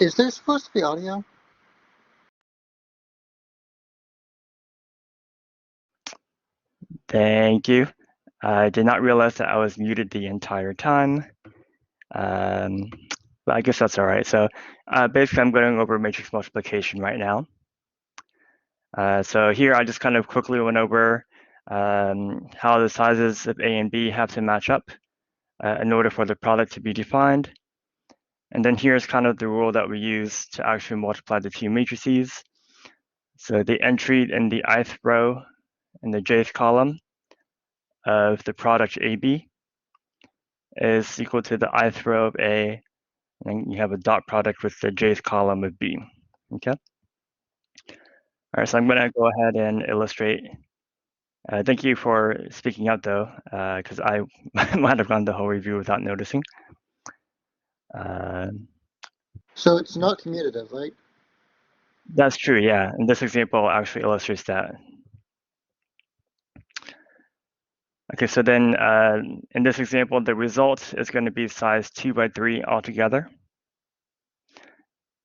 Is there supposed to be audio? Thank you. I did not realize that I was muted the entire time. But I guess that's all right. So basically, I'm going over matrix multiplication right now. So here I just kind of quickly went over how the sizes of A and B have to match up in order for the product to be defined. And then here's kind of the rule that we use to actually multiply the two matrices. So the entry in the ith row in the jth column of the product AB is equal to the ith row of A, and you have a dot product with the jth column of B. Okay. All right, so I'm going to go ahead and illustrate. Thank you for speaking up, though, because I might have gone the whole review without noticing. So it's not commutative, right? That's true, yeah. And this example actually illustrates that. Okay, so then in this example, the result is going to be size 2 by 3 altogether.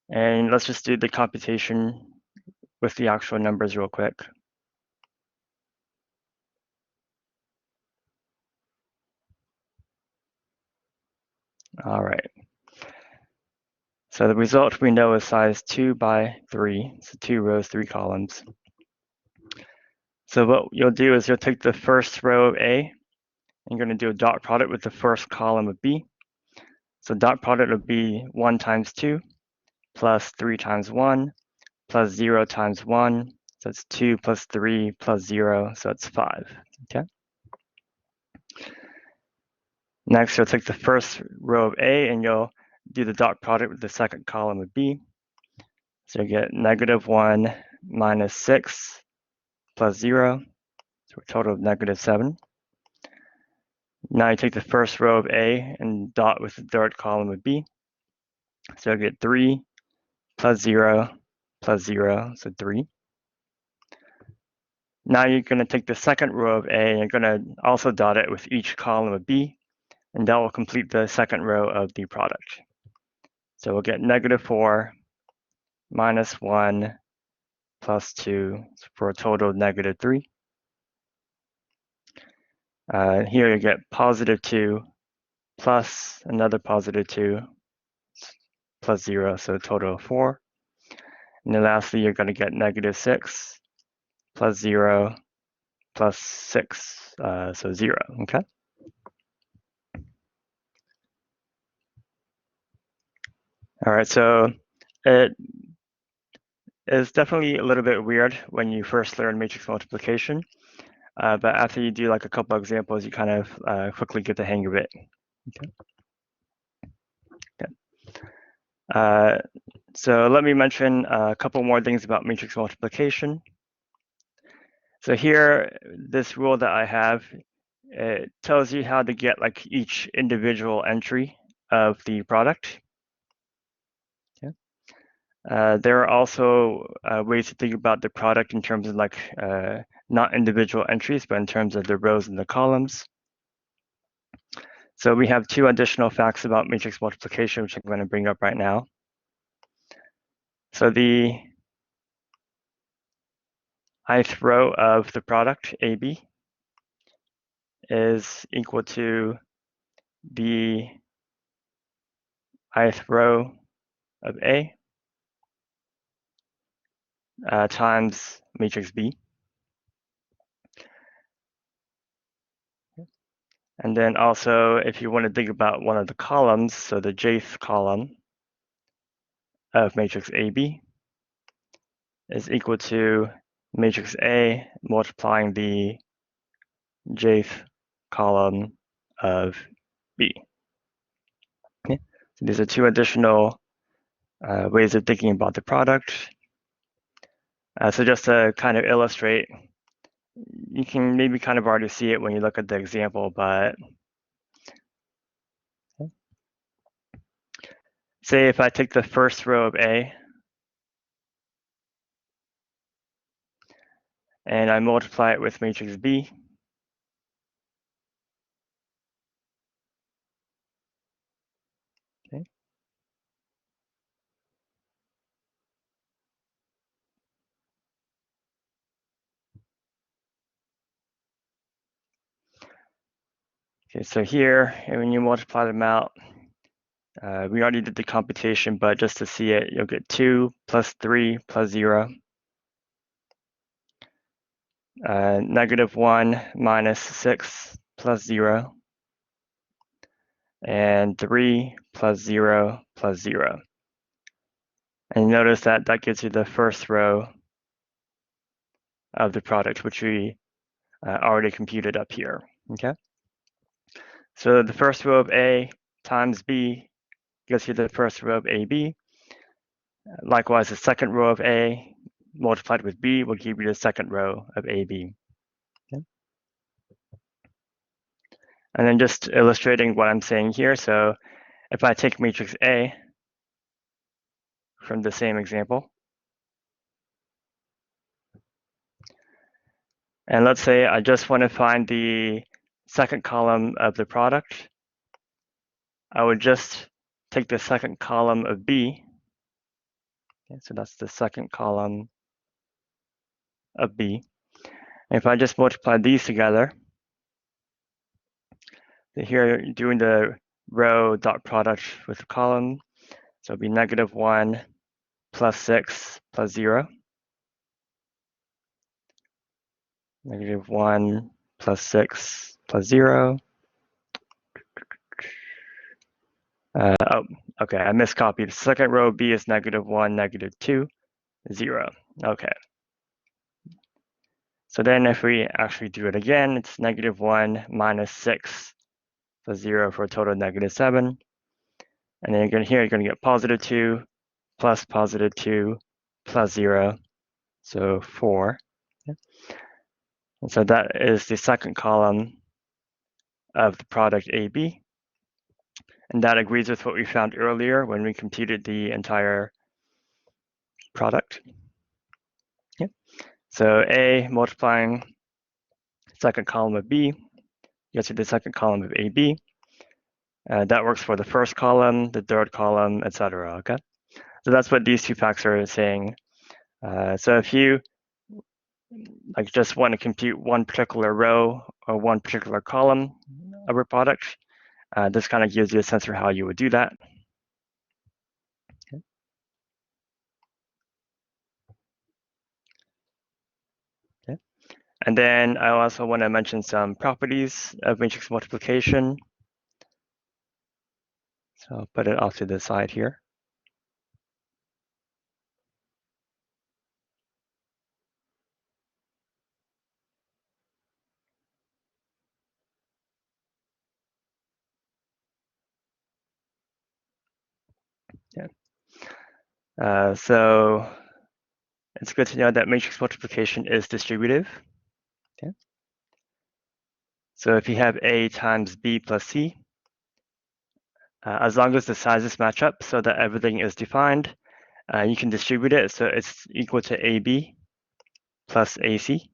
And let's just do the computation with the actual numbers real quick. All right. So the result we know is size 2 by 3, so 2 rows, 3 columns. So what you'll do is you'll take the first row of A, and you're going to do a dot product with the first column of B. So dot product will be 1 times 2 plus 3 times 1 plus 0 times 1. So it's 2 plus 3 plus 0, so it's 5. Okay. Next, you'll take the first row of A, and you'll do the dot product with the second column of B. So you get -1 minus 6 plus 0, so a total of -7. Now you take the first row of A and dot with the third column of B. So you get 3 plus 0 plus 0, so 3. Now you're going to take the second row of A and you're going to also dot it with each column of B, and that will complete the second row of the product. So we'll get -4 minus 1 plus 2 for a total of -3. Here you get +2 plus another +2 plus 0, so a total of 4. And then lastly, you're going to get -6 plus 0 plus 6, so 0, okay? All right, so it is definitely a little bit weird when you first learn matrix multiplication, but after you do like a couple examples, you kind of quickly get the hang of it. Okay. So let me mention a couple more things about matrix multiplication. So here, this rule that I have, it tells you how to get like each individual entry of the product. Okay. There are also ways to think about the product in terms of like not individual entries, but in terms of the rows and the columns. So we have 2 additional facts about matrix multiplication, which I'm going to bring up right now. So the ith row of the product, AB, is equal to the ith row of A times matrix B. And then also, if you want to think about one of the columns, so the jth column of matrix AB is equal to matrix A multiplying the jth column of B. Okay. So these are 2 additional ways of thinking about the product. So just to kind of illustrate, you can maybe kind of already see it when you look at the example, but say if I take the first row of A and I multiply it with matrix B, okay, Okay, so here, when you multiply them out, we already did the computation, but just to see it, you'll get 2 plus 3 plus 0. -1 minus 6 plus 0. And 3 plus 0 plus 0. And notice that that gives you the first row of the product, which we already computed up here, okay? So the first row of A times B gives you the first row of AB. Likewise, the second row of A multiplied with B will give you the second row of AB. Okay? And then just illustrating what I'm saying here. So if I take matrix A from the same example, and let's say I just want to find the second column of the product, I would just take the second column of B. Okay, so that's the second column of B. And if I just multiply these together, here doing the row dot product with the column, so it'll be -1 plus 6 plus 0. -1 plus 6 plus 0. Oh, okay, I miscopied. Second row B is -1, -2, 0. Okay. So then if we actually do it again, it's -1 minus 6 plus 0 for a total of -7. And then you're going to get +2 plus +2 plus 0, so 4. And so that is the second column of the product AB. And that agrees with what we found earlier when we computed the entire product. Okay. So A multiplying second column of B gets you the second column of AB. That works for the first column, the third column, etc. Okay. So that's what these two facts are saying. So if you just want to compute one particular row or one particular column of a product, this kind of gives you a sense for how you would do that. Okay. Okay. And then I also want to mention some properties of matrix multiplication. So I'll put it off to the side here. Yeah. So it's good to know that matrix multiplication is distributive. Okay. So if you have A times B plus C, as long as the sizes match up so that everything is defined, you can distribute it so it's equal to AB plus AC.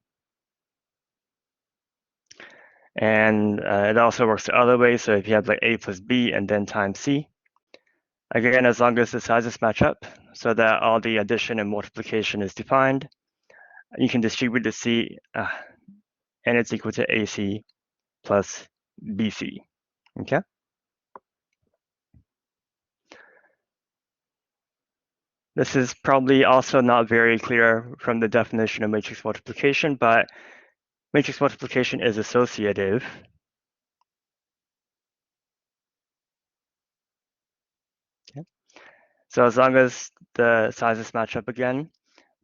And it also works the other way. So if you have like A plus B and then times C, again, as long as the sizes match up so that all the addition and multiplication is defined, you can distribute the C and it's equal to AC plus BC. Okay. This is probably also not very clear from the definition of matrix multiplication, but matrix multiplication is associative. Okay. So as long as the sizes match up again,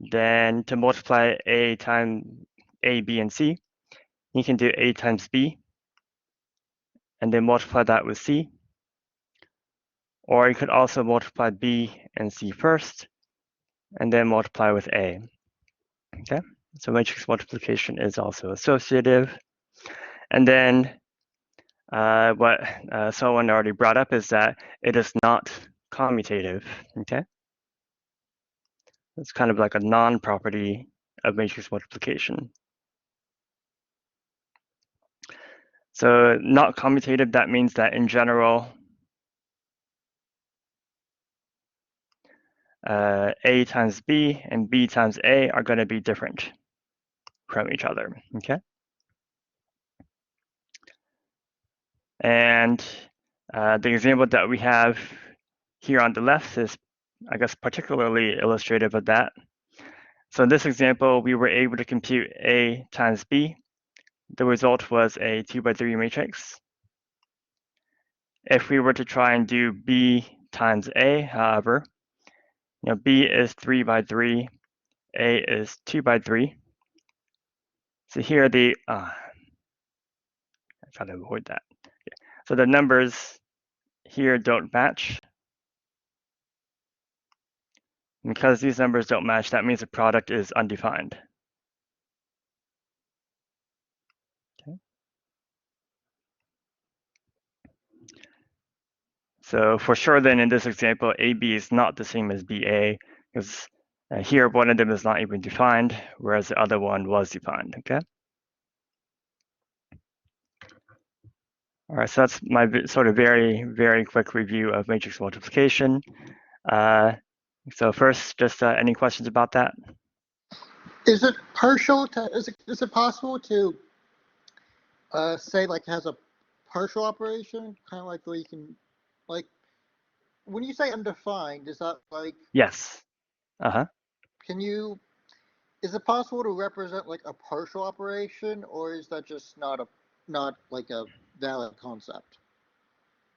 then to multiply A times A, B, and C, you can do A times B, and then multiply that with C. Or you could also multiply B and C first, and then multiply with A. Okay, so matrix multiplication is also associative. And then what someone already brought up is that it is not commutative. Okay, it's kind of like a non-property of matrix multiplication. So not commutative, that means that in general, A times B and B times A are going to be different from each other. Okay. And the example that we have here on the left is, I guess, particularly illustrative of that. So in this example, we were able to compute A times B. The result was a 2x3 matrix. If we were to try and do B times A, however, B is 3x3, A is 2x3. So here I try to avoid that. So the numbers here don't match. And because these numbers don't match, that means the product is undefined. Okay. So for sure then in this example, AB is not the same as BA, because here one of them is not even defined, whereas the other one was defined, okay? All right, so that's my sort of very, very quick review of matrix multiplication. So first, just any questions about that? Is it partial to, is it possible to say like has a partial operation? Kind of like where you can, like, when you say undefined, is that like, Yes. Uh-huh. can you, is it possible to represent like a partial operation, or is that just not like a valid concept?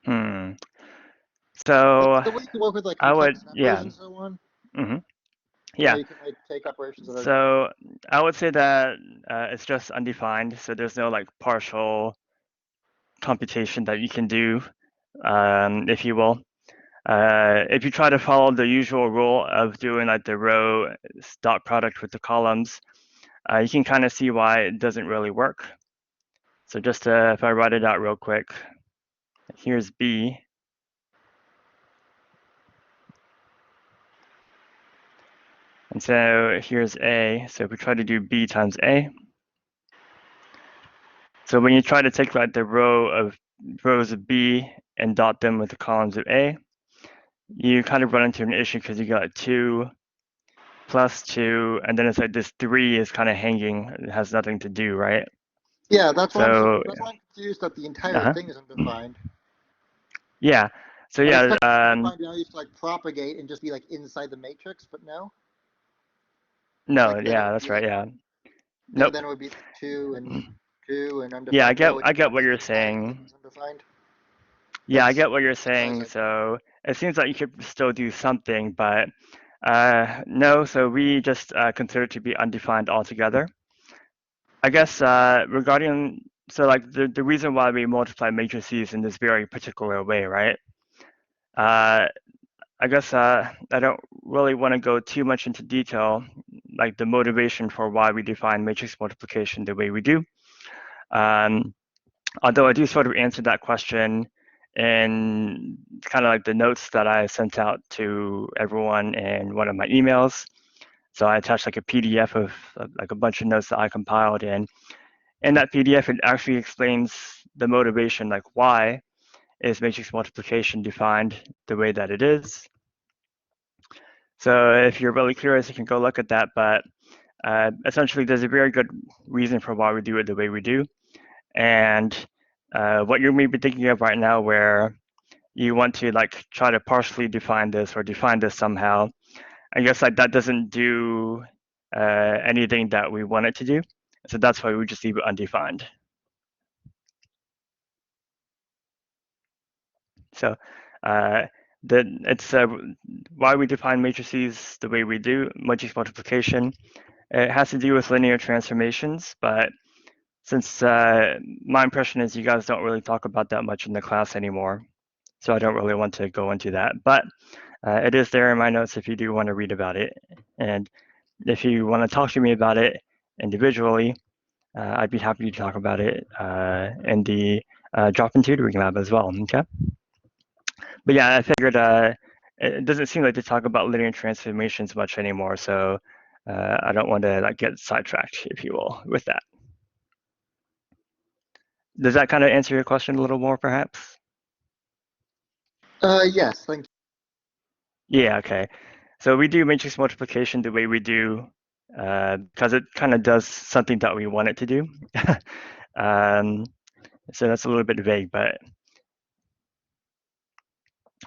Hmm. Like So the way you can work with like I would, complex numbers yeah. and so on, Mm-hmm. where Yeah. you can like take operations that are, So I would say that it's just undefined. So there's no like partial computation that you can do, if you will. If you try to follow the usual rule of doing like the row dot product with the columns, you can kind of see why it doesn't really work. So just if I write it out real quick, here's B. And so here's A. So if we try to do B times A, so when you try to take like the rows of B and dot them with the columns of A, you kind of run into an issue because you got 2 plus 2, and then it's like this 3 is kind of hanging. It has nothing to do, right? yeah, So, that's why I'm confused that the entire uh-huh. thing is undefined. Yeah. So I yeah, expected undefined to used to like propagate and just be like inside the matrix, but no. no, Like then it yeah, would that's be right. like, Yeah. yeah, Nope. then it would be like two and Yeah, undefined. No, it's I get what just you're the entire thing saying. is undefined. Yeah, I get what you're As far as saying. I know. So it seems like you could still do something, but no. So we just consider it to be undefined altogether. I guess regarding so like the reason why we multiply matrices in this very particular way, right? Uh, I guess I don't really want to go too much into detail, like the motivation for why we define matrix multiplication the way we do. Um, Although I do sort of answer that question in kind of like the notes that I sent out to everyone in one of my emails. So I attached like a PDF of like a bunch of notes that I compiled, and in that PDF it actually explains the motivation, like why is matrix multiplication defined the way that it is. So if you're really curious, you can go look at that. But essentially, there's a very good reason for why we do it the way we do. And what you may be thinking of right now, where you want to like try to partially define this or define this somehow, I guess like that doesn't do anything that we want it to do. So that's why we just leave it undefined. So it's why we define matrices the way we do, matrix multiplication. It has to do with linear transformations, but since my impression is you guys don't really talk about that much in the class anymore, so I don't really want to go into that. But it is there in my notes if you do want to read about it. And if you want to talk to me about it individually, I'd be happy to talk about it in the drop-in tutoring lab as well. Okay. But yeah, I figured it doesn't seem like they talk about linear transformations much anymore, so I don't want to like get sidetracked, if you will, with that. Does that kind of answer your question a little more, perhaps? Yes, thank Yeah, okay. So we do matrix multiplication the way we do because it kind of does something that we want it to do. um, so that's a little bit vague, but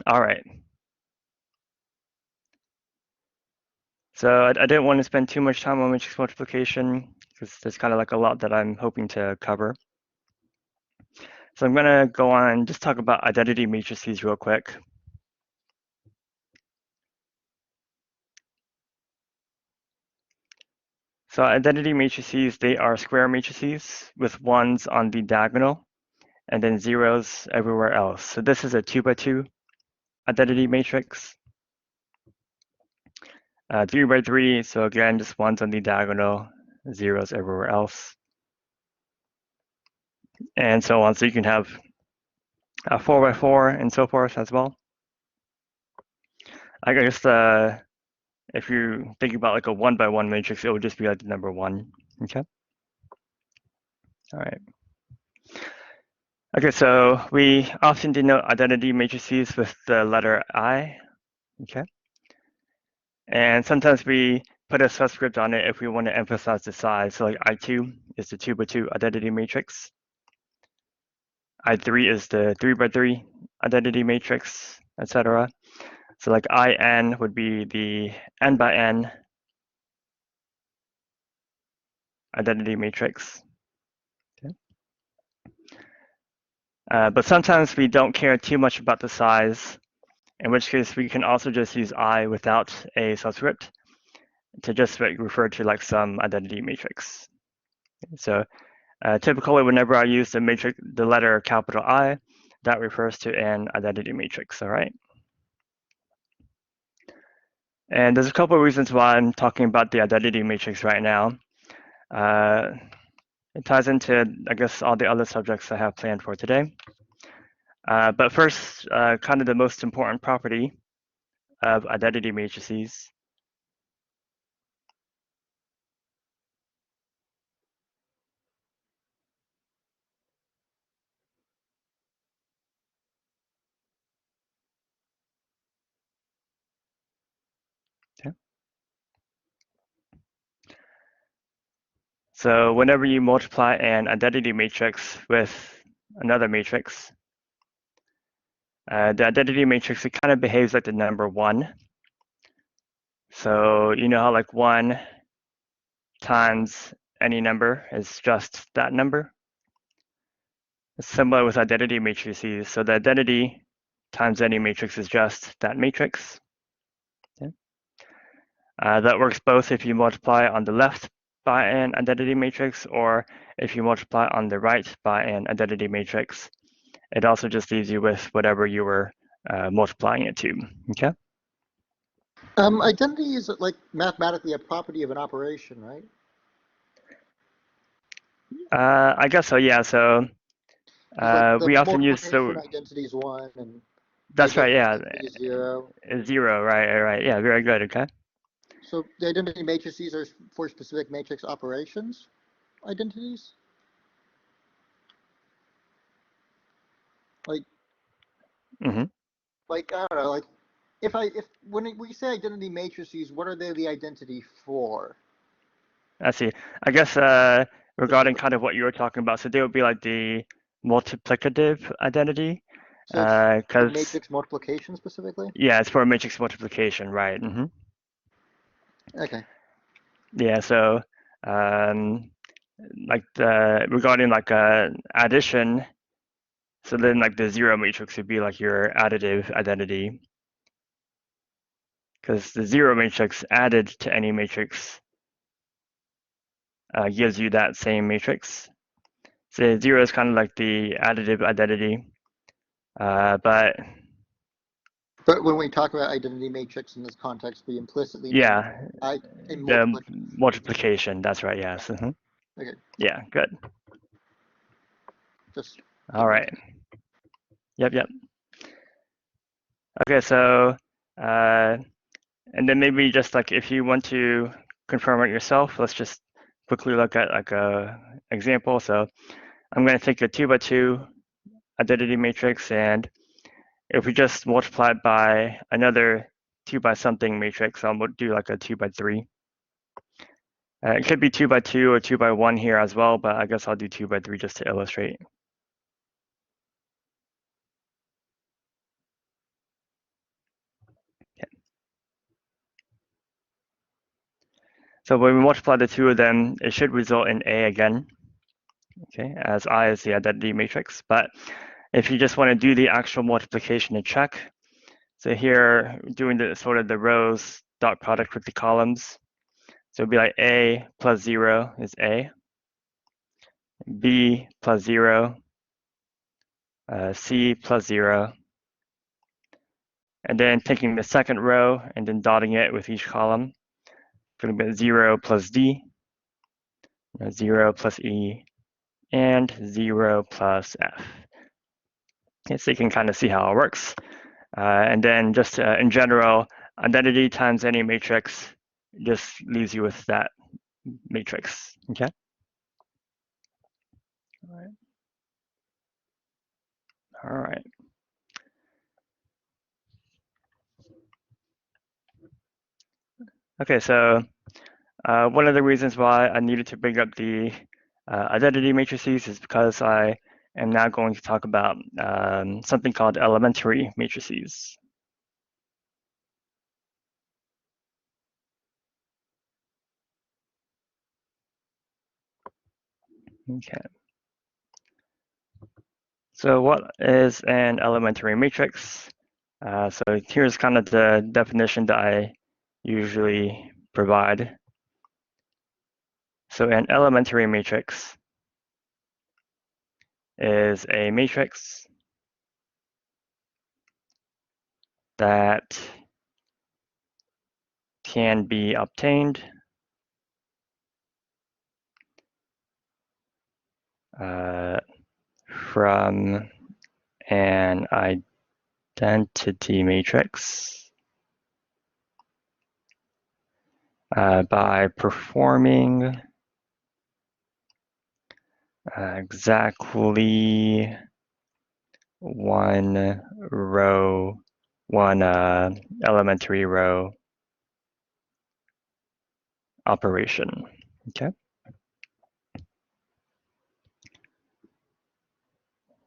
All right. So I didn't want to spend too much time on matrix multiplication because there's kind of like a lot that I'm hoping to cover. So I'm going to go on and just talk about identity matrices real quick. So identity matrices, they are square matrices with ones on the diagonal and then zeros everywhere else. So this is a 2x2 identity matrix. 3x3, so again, just ones on the diagonal, zeros everywhere else, and so on. So you can have a 4x4 and so forth as well. I guess if you think about like a 1x1 matrix, it would just be like the number 1. Okay. All right. Okay, so we often denote identity matrices with the letter I. Okay. And sometimes we put a subscript on it if we want to emphasize the size. So like I2 is the 2x2 identity matrix. I3 is the 3x3 identity matrix, etc. So like IN would be the n by n identity matrix. Okay. But sometimes we don't care too much about the size, in which case we can also just use I without a subscript to just refer to like some identity matrix. So typically whenever I use the letter capital I, that refers to an identity matrix, all right? And there's a couple of reasons why I'm talking about the identity matrix right now. It ties into, I guess, all the other subjects I have planned for today. But first, kind of the most important property of identity matrices. Okay. So whenever you multiply an identity matrix with another matrix, the identity matrix, it kind of behaves like the number 1. So you know how like 1 times any number is just that number? It's similar with identity matrices. So the identity times any matrix is just that matrix. Okay. That works both if you multiply on the left by an identity matrix or if you multiply on the right by an identity matrix. It also just leaves you with whatever you were multiplying it to. Okay. Identity is like mathematically a property of an operation, right? I guess so. Yeah. So Because like the we often use multiplication identity is 1 and That's right. identity Yeah. is 0. 0. Right. Right. Yeah. Very good. Okay. So the identity matrices are for specific matrix operations identities? Like, Mm-hmm. like I don't know, like if when we say identity matrices, what are they the identity for? I see. I guess regarding kind of what you were talking about, so they would be like the multiplicative identity, So it's for because matrix multiplication specifically? yeah, it's for matrix multiplication, right? Mm-hmm. Okay. Yeah. So like regarding like addition, so then like the 0 matrix would be like your additive identity, because the 0 matrix added to any matrix gives you that same matrix. So 0 is kind of like the additive identity, but But when we talk about identity matrix in this context, we implicitly mean yeah, a the multiplication. multiplication, that's right, yes. Okay, Yeah, good. just All right. Yep, yep. Okay, so, and then maybe just like if you want to confirm it yourself, let's just quickly look at like a example. So I'm going to take a 2x2 identity matrix, and if we just multiply it by another 2 by something matrix, I'll do like a 2x3. It could be 2x2 or 2x1 here as well, but I guess I'll do 2x3 just to illustrate. So when we multiply the two of them, it should result in A again, okay, as I is the identity matrix. But if you just want to do the actual multiplication to check, so here doing the sort of the rows dot product with the columns, so it'd be like A plus 0 is A, B plus 0, C plus 0, and then taking the second row and then dotting it with each column, going to be 0 plus D, 0 plus E, and 0 plus F. Okay, so you can kind of see how it works. And then just in general, identity times any matrix just leaves you with that matrix, okay? All right. Okay, so one of the reasons why I needed to bring up the identity matrices is because I am now going to talk about something called elementary matrices. Okay. So what is an elementary matrix? So here's kind of the definition that I usually provide. So an elementary matrix is a matrix that can be obtained from an identity matrix by performing exactly one elementary row operation, okay?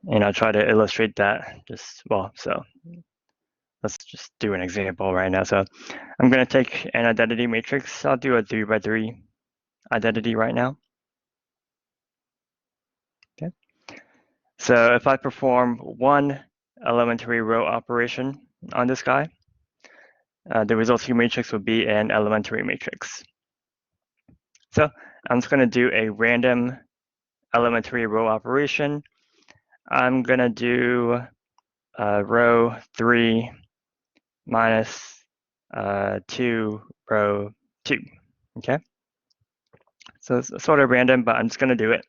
And I'll try to illustrate that so let's just do an example right now. So I'm going to take an identity matrix. I'll do a 3x3 identity right now. Okay. So if I perform one elementary row operation on this guy, the resulting matrix would be an elementary matrix. So I'm just going to do a random elementary row operation. I'm going to do row 3 minus 2 row 2, okay? So it's sort of random, but I'm just going to do it.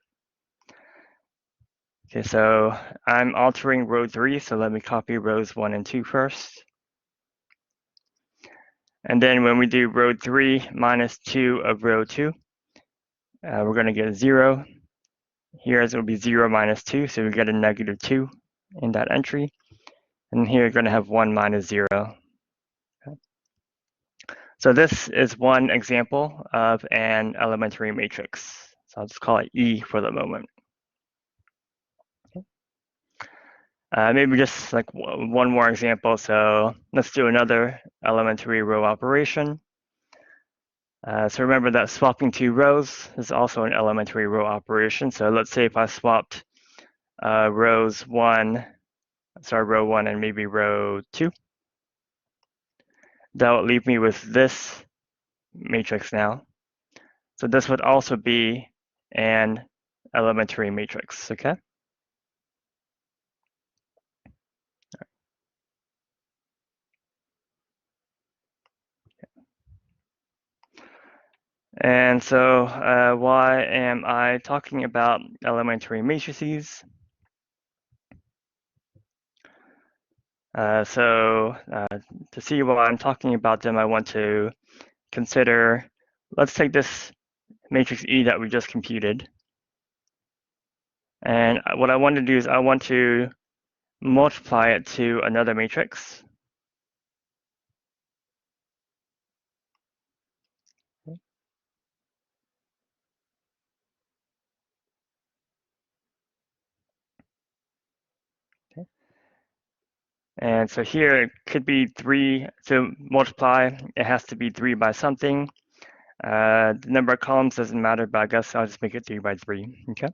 Okay, so I'm altering row 3, so let me copy rows 1 and 2 first. And then when we do row 3 minus 2 of row 2, we're going to get a 0. Here it will be 0 minus 2, so we get a negative 2 in that entry. And here you're going to have 1 minus 0. Okay. So this is one example of an elementary matrix. So I'll just call it E for the moment. Maybe just like one more example. So let's do another elementary row operation. So remember that swapping two rows is also an elementary row operation. So let's say if I swapped row 1 and maybe row 2, that would leave me with this matrix now. So this would also be an elementary matrix, okay? And so why am I talking about elementary matrices? So to see why I'm talking about them, I want to consider, let's take this matrix E that we just computed. And what I want to do is I want to multiply it to another matrix. Okay. And so here it could be 3 to multiply. It has to be 3 by something. The number of columns doesn't matter, but I guess I'll just make it 3 by 3, okay?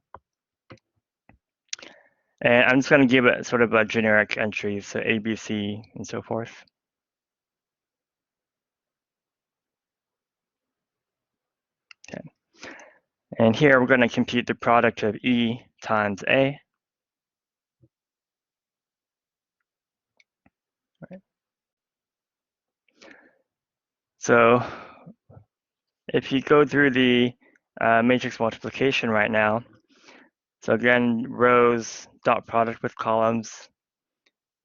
And I'm just going to give it sort of a generic entry, so A, B, C, and so forth. Okay. And here we're going to compute the product of E times A. Right. So if you go through the matrix multiplication right now, so again, rows dot product with columns,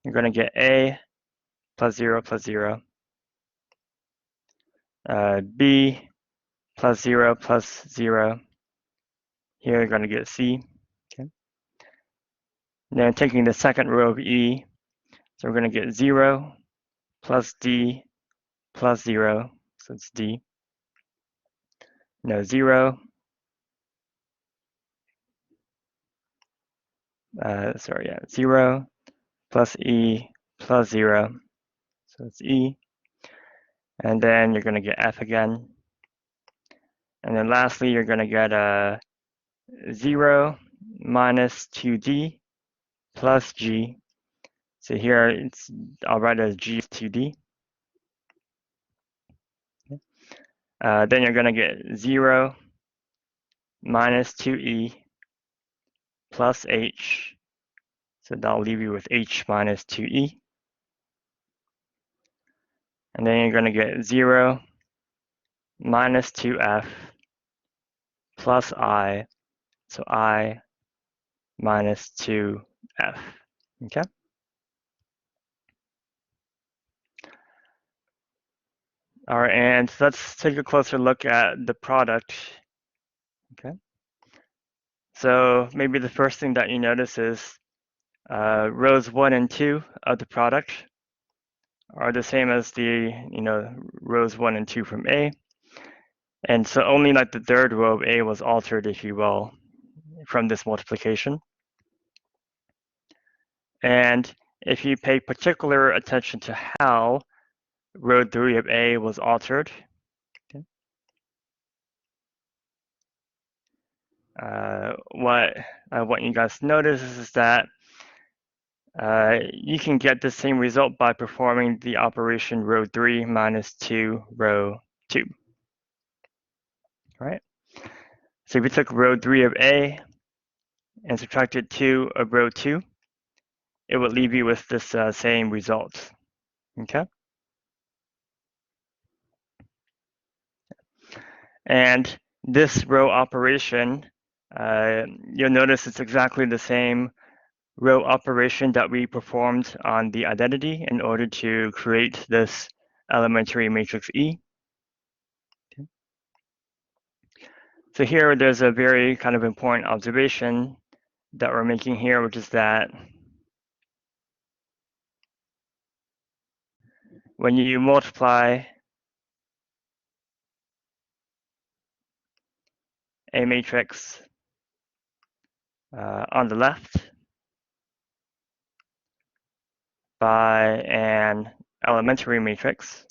you're going to get A plus 0 plus 0, B plus 0 plus 0. Here you're going to get C. Okay. And then taking the second row of E, so we're going to get 0 plus D plus 0, so it's D. No, 0, sorry, yeah, 0 plus E plus 0, so it's E. And then you're going to get F again. And then lastly, you're going to get 0 minus 2D plus G. So here I'll write as G is 2D. Then you're going to get 0 minus 2E plus H. So that'll leave you with H minus 2E. And then you're going to get 0 minus 2F plus I. So I minus 2F. Okay. All right, and let's take a closer look at the product. Okay. So maybe the first thing that you notice is rows 1 and 2 of the product are the same as the rows 1 and 2 from A. And so only like the third row of A was altered, if you will, from this multiplication. And if you pay particular attention to how row 3 of A was altered, okay, what I want you guys to notice is that you can get the same result by performing the operation row 3 minus 2 row 2. All right. So if we took row 3 of A and subtracted 2 of row 2, it would leave you with this same result. Okay. And this row operation, you'll notice it's exactly the same row operation that we performed on the identity in order to create this elementary matrix E. Okay. So here there's a very kind of important observation that we're making here, which is that when you multiply a matrix on the left by an elementary matrix,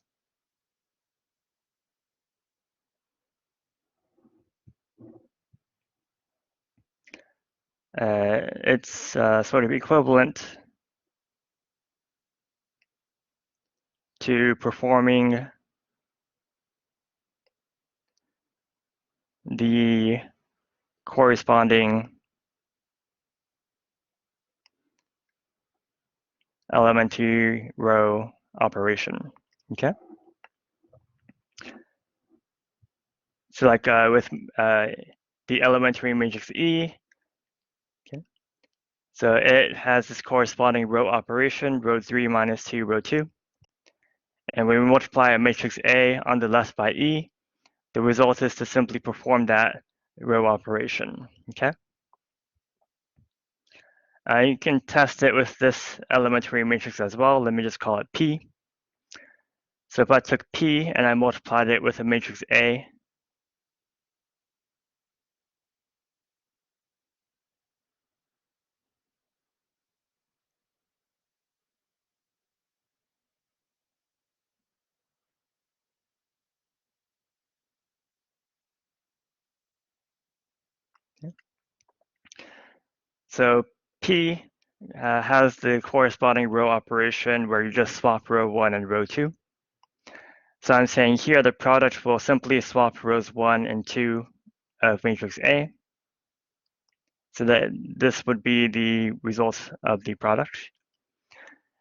it's sort of equivalent to performing the corresponding elementary row operation. Okay. So like with the elementary matrix E, okay, so it has this corresponding row operation, row 3 minus 2, row 2. And when we multiply a matrix A on the left by E, the result is to simply perform that row operation. Okay. You can test it with this elementary matrix as well. Let me just call it P. So if I took P and I multiplied it with a matrix A, So P has the corresponding row operation where you just swap row 1 and row 2. So I'm saying here the product will simply swap rows 1 and 2 of matrix A. So that this would be the result of the product.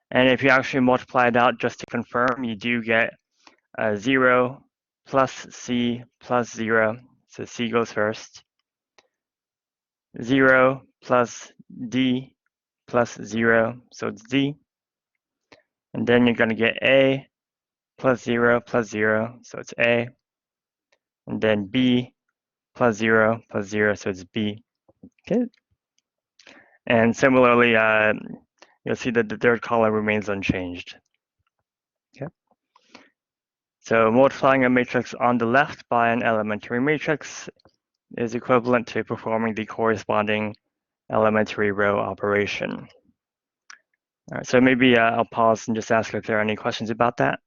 And if you actually multiply it out just to confirm, you do get 0 plus C plus 0. So C goes first. 0 plus D plus 0, so it's D. And then you're going to get A plus 0 plus 0, so it's A. And then B plus 0 plus 0, so it's B. Okay. And similarly, you'll see that the third column remains unchanged. Okay. So multiplying a matrix on the left by an elementary matrix is equivalent to performing the corresponding elementary row operation. All right, so maybe I'll pause and just ask if there are any questions about that.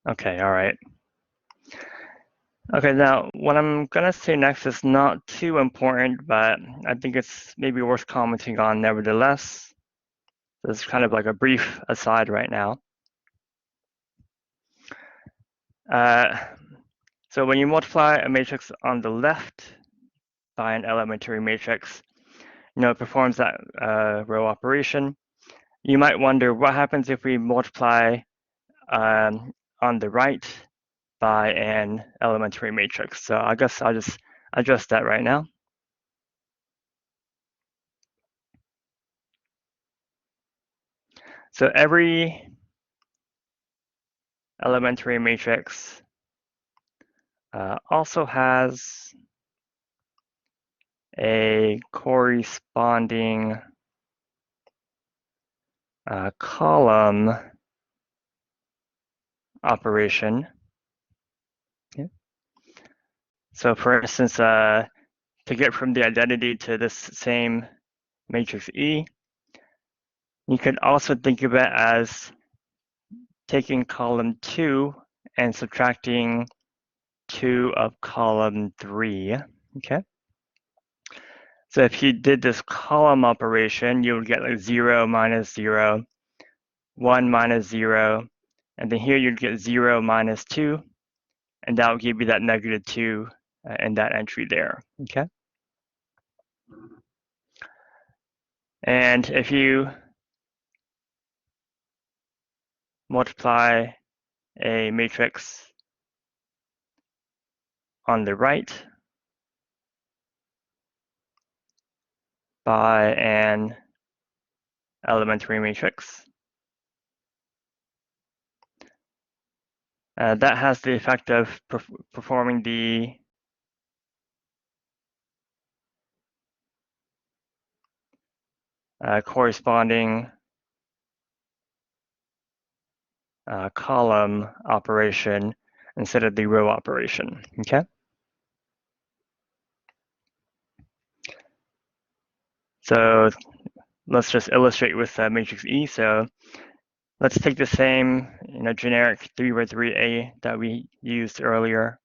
Okay, all right. Okay, now what I'm gonna say next is not too important, but I think it's maybe worth commenting on nevertheless. This is kind of like a brief aside right now. So when you multiply a matrix on the left by an elementary matrix, it performs that row operation. You might wonder what happens if we multiply on the right by an elementary matrix. So I guess I'll just address that right now. So every elementary matrix also has a corresponding column operation. Okay. So for instance, to get from the identity to this same matrix E, you could also think of it as taking column 2 and subtracting 2 of column 3, okay? So if you did this column operation, you would get like 0 minus 0, 1 minus 0, and then here you'd get 0 minus 2, and that will give you that negative 2 in that entry there, okay? And if you multiply a matrix on the right by an elementary matrix, that has the effect of performing the corresponding column operation instead of the row operation, okay? So let's just illustrate with matrix E. So let's take the same generic 3 by 3A that we used earlier.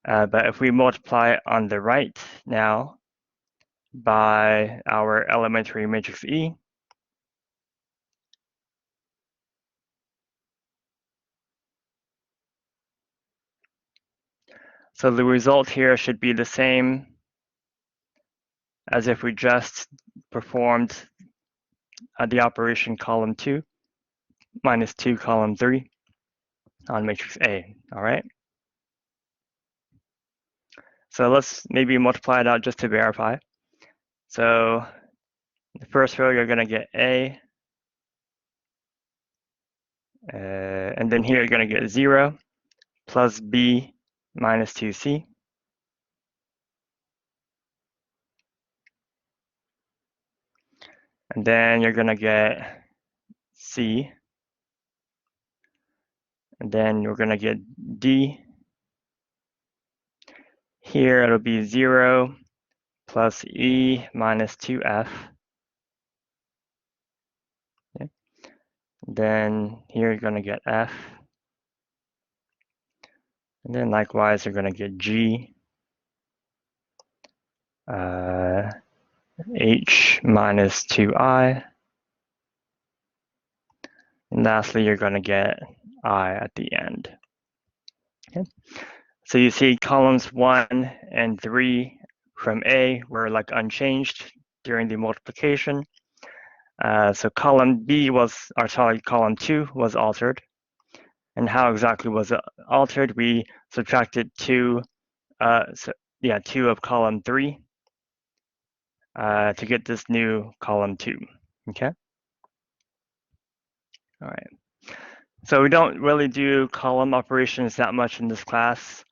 But if we multiply it on the right now by our elementary matrix E, so the result here should be the same as if we just performed the operation column 2 minus 2 column 3 on matrix A, all right? So let's maybe multiply it out just to verify. So the first row, you're going to get A, and then here you're going to get 0 plus B minus 2C. And then you're going to get C. And then you're going to get D. Here it'll be 0 plus E minus 2F. Okay. Then here you're going to get F. And then likewise, you're going to get G, H minus 2I. And lastly, you're going to get I at the end. Okay. So you see columns 1 and 3 from A were like unchanged during the multiplication. So column B column 2 was altered. And how exactly was it altered? We subtracted 2 of column 3 to get this new column 2. Okay. All right. So we don't really do column operations that much in this class.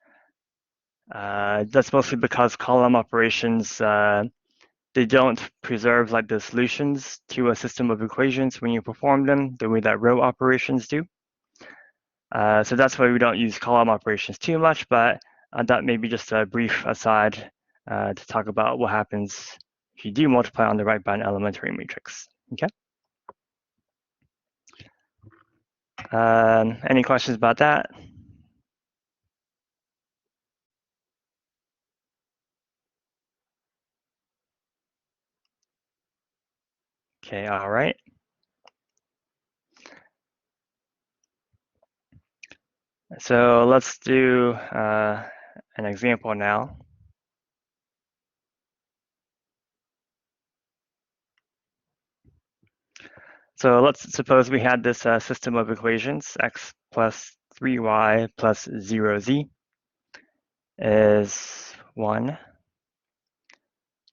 That's mostly because column operations, they don't preserve like the solutions to a system of equations when you perform them the way that row operations do. So that's why we don't use column operations too much, but that may be just a brief aside to talk about what happens if you do multiply on the right by an elementary matrix. Okay. Any questions about that? Okay, all right. So let's do an example now. So let's suppose we had this system of equations, x plus 3y plus 0z is 1,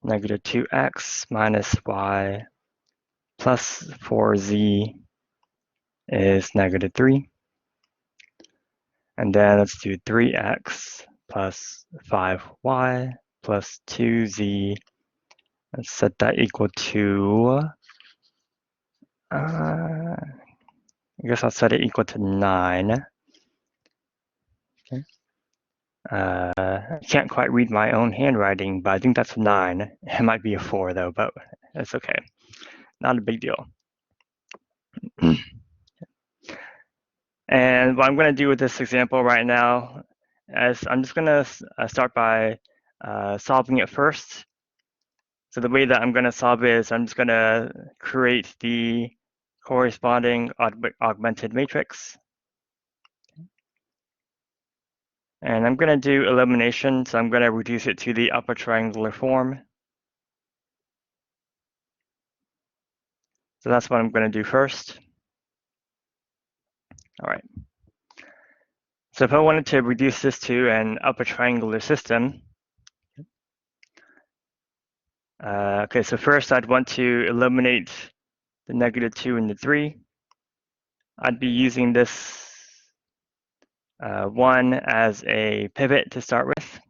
negative 2x minus y plus 4z is negative 3. And then let's do 3x plus 5y plus 2z. Let's set that equal to, I guess I'll set it equal to 9. Okay. I can't quite read my own handwriting, but I think that's 9. It might be a 4 though, but it's okay. Not a big deal. And what I'm going to do with this example right now is I'm just going to start by solving it first. So the way that I'm going to solve it is I'm just going to create the corresponding augmented matrix. And I'm going to do elimination, so I'm going to reduce it to the upper triangular form. So that's what I'm going to do first. All right. So if I wanted to reduce this to an upper triangular system, okay, so first I'd want to eliminate the negative 2 and the 3. I'd be using this 1 as a pivot to start with.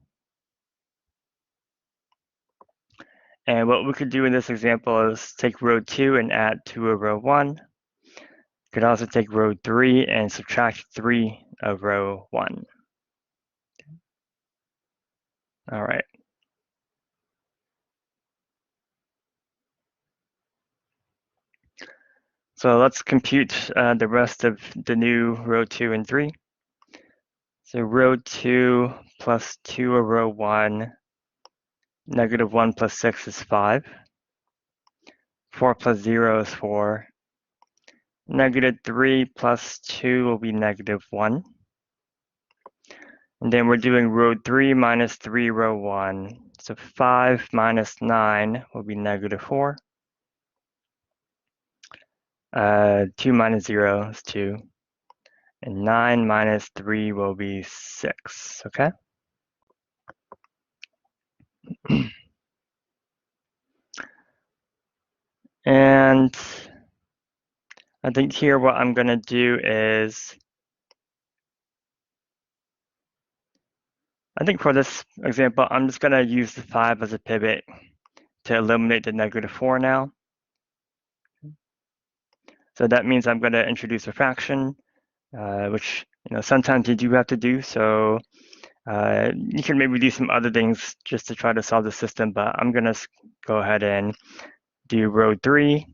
And what we could do in this example is take row 2 and add to a row 1. Could also take row 3 and subtract 3 of row 1. All right. So let's compute the rest of the new row 2 and 3. So row 2 plus 2 of row 1, negative 1 plus 6 is 5. 4 plus 0 is 4. Negative 3 plus 2 will be negative 1. And then we're doing row 3 minus 3 row 1. So 5 minus 9 will be negative 4. 2 minus 0 is 2. And 9 minus 3 will be 6, okay? And I think here what I'm going to do is, I think for this example, I'm just going to use the 5 as a pivot to eliminate the negative 4 now. So that means I'm going to introduce a fraction, which sometimes you do have to do. So you can maybe do some other things just to try to solve the system, but I'm going to go ahead and do row 3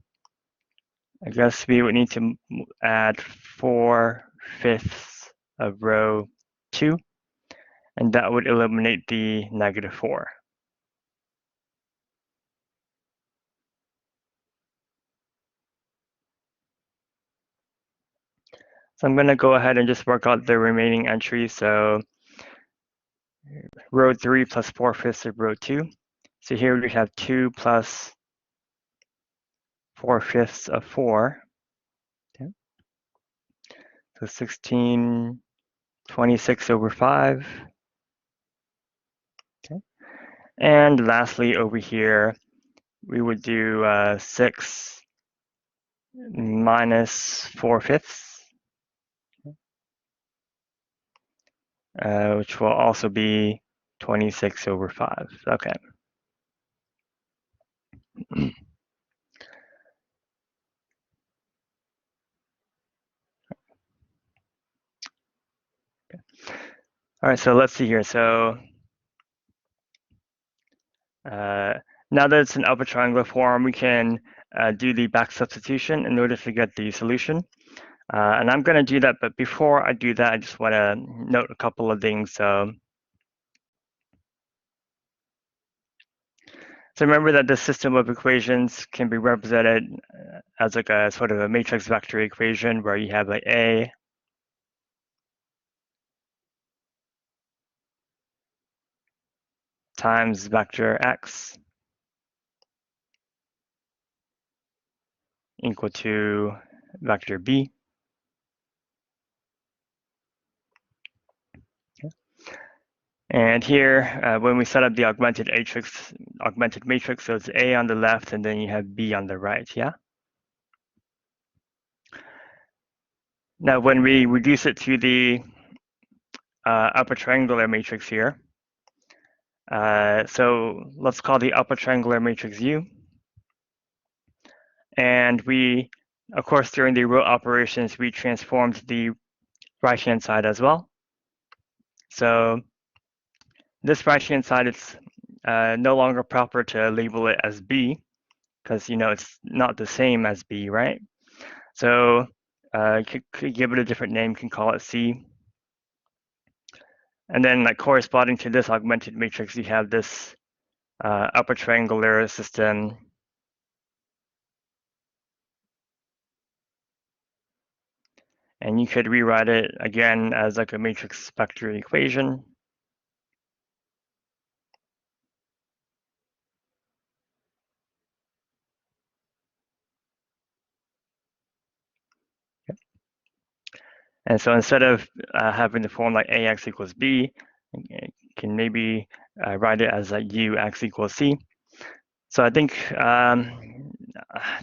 I guess we would need to add 4/5 of row 2, and that would eliminate the -4. So I'm going to go ahead and just work out the remaining entries. So row 3 plus 4/5 of row 2. So here we have 2 plus 4/5 of 4. Okay. So 16/26 over 5. Okay. And lastly, over here, we would do 6 minus 4/5, which will also be 26 over 5. Okay. All right, so let's see here. So now that it's an upper triangular form, we can do the back substitution in order to get the solution. And I'm going to do that, but before I do that, I just want to note a couple of things. So remember that this system of equations can be represented as like a sort of a matrix vector equation where you have like A times vector X equal to vector B. And here, when we set up the augmented matrix, so it's A on the left and then you have B on the right, yeah? Now, when we reduce it to the upper triangular matrix here, so let's call the upper triangular matrix U. And we, of course, during the row operations, we transformed the right-hand side as well. So this right-hand side, it's no longer proper to label it as B because, it's not the same as B, right? So could give it a different name, can call it C. And then like corresponding to this augmented matrix, you have this upper triangular system. And you could rewrite it again as like a matrix vector equation. And so instead of having the form like AX equals B, you can maybe write it as like UX equals C. So I think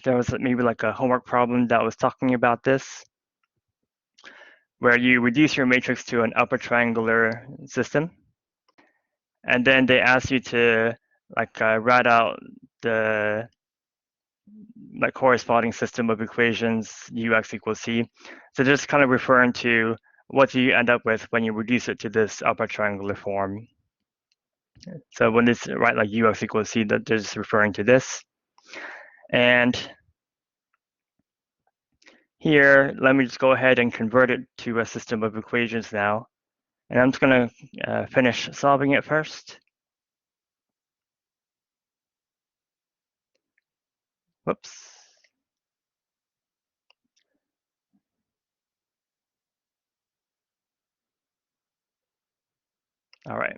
there was maybe like a homework problem that was talking about this, where you reduce your matrix to an upper triangular system. And then they ask you to like write out the like corresponding system of equations UX equals C. So just kind of referring to what do you end up with when you reduce it to this upper triangular form. So when it's right like UX equals C, that they're just referring to this. And here, let me just go ahead and convert it to a system of equations now. And I'm just going to finish solving it first. Whoops. All right.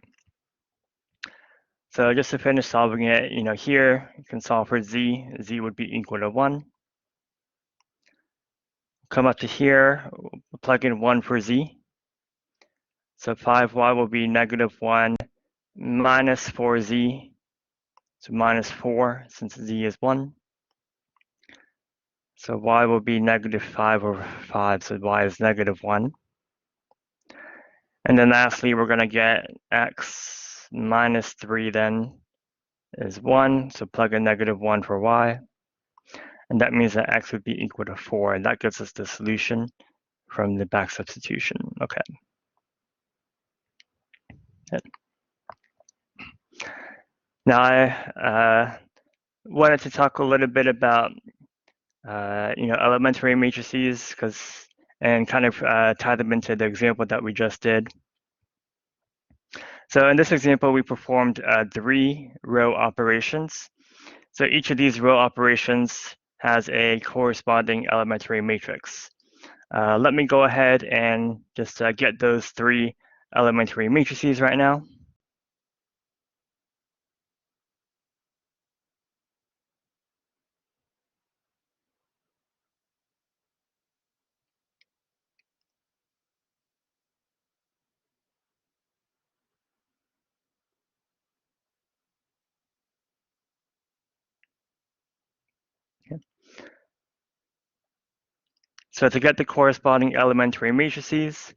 So just to finish solving it, here you can solve for z. Z would be equal to 1. Come up to here, plug in 1 for z. So 5y will be -1 minus 4z. So minus 4 since z is 1. So y will be -5 over 5. So y is -1. And then lastly, we're going to get x minus 3 then is 1. So plug in -1 for y. And that means that x would be equal to 4. And that gives us the solution from the back substitution. Okay. Now I wanted to talk a little bit about elementary matrices, and kind of tie them into the example that we just did. So in this example, we performed 3 row operations. So each of these row operations has a corresponding elementary matrix. Let me go ahead and just get those 3 elementary matrices right now. Okay. So to get the corresponding elementary matrices,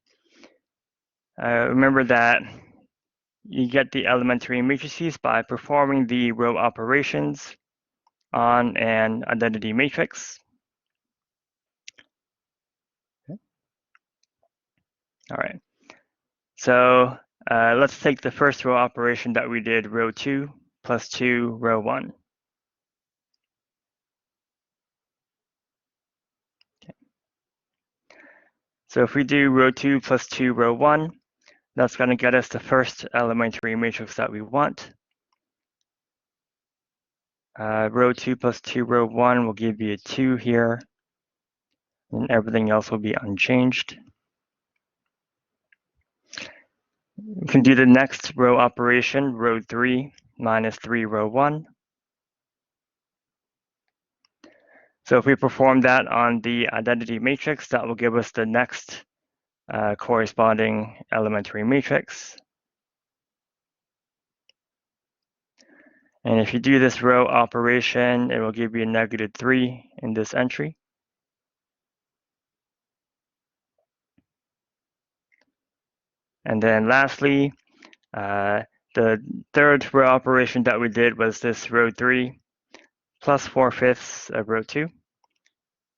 remember that you get the elementary matrices by performing the row operations on an identity matrix. Okay. All right. So let's take the first row operation that we did, row 2 plus 2, row 1. Okay. So if we do row 2 plus 2, row 1, that's going to get us the first elementary matrix that we want. Row 2 plus 2, row 1 will give you a 2 here, and everything else will be unchanged. We can do the next row operation, row 3 minus 3, row 1. So if we perform that on the identity matrix, that will give us the next corresponding elementary matrix. And if you do this row operation, it will give you a -3 in this entry. And then lastly, the third row operation that we did was this row 3 plus 4/5 of row 2.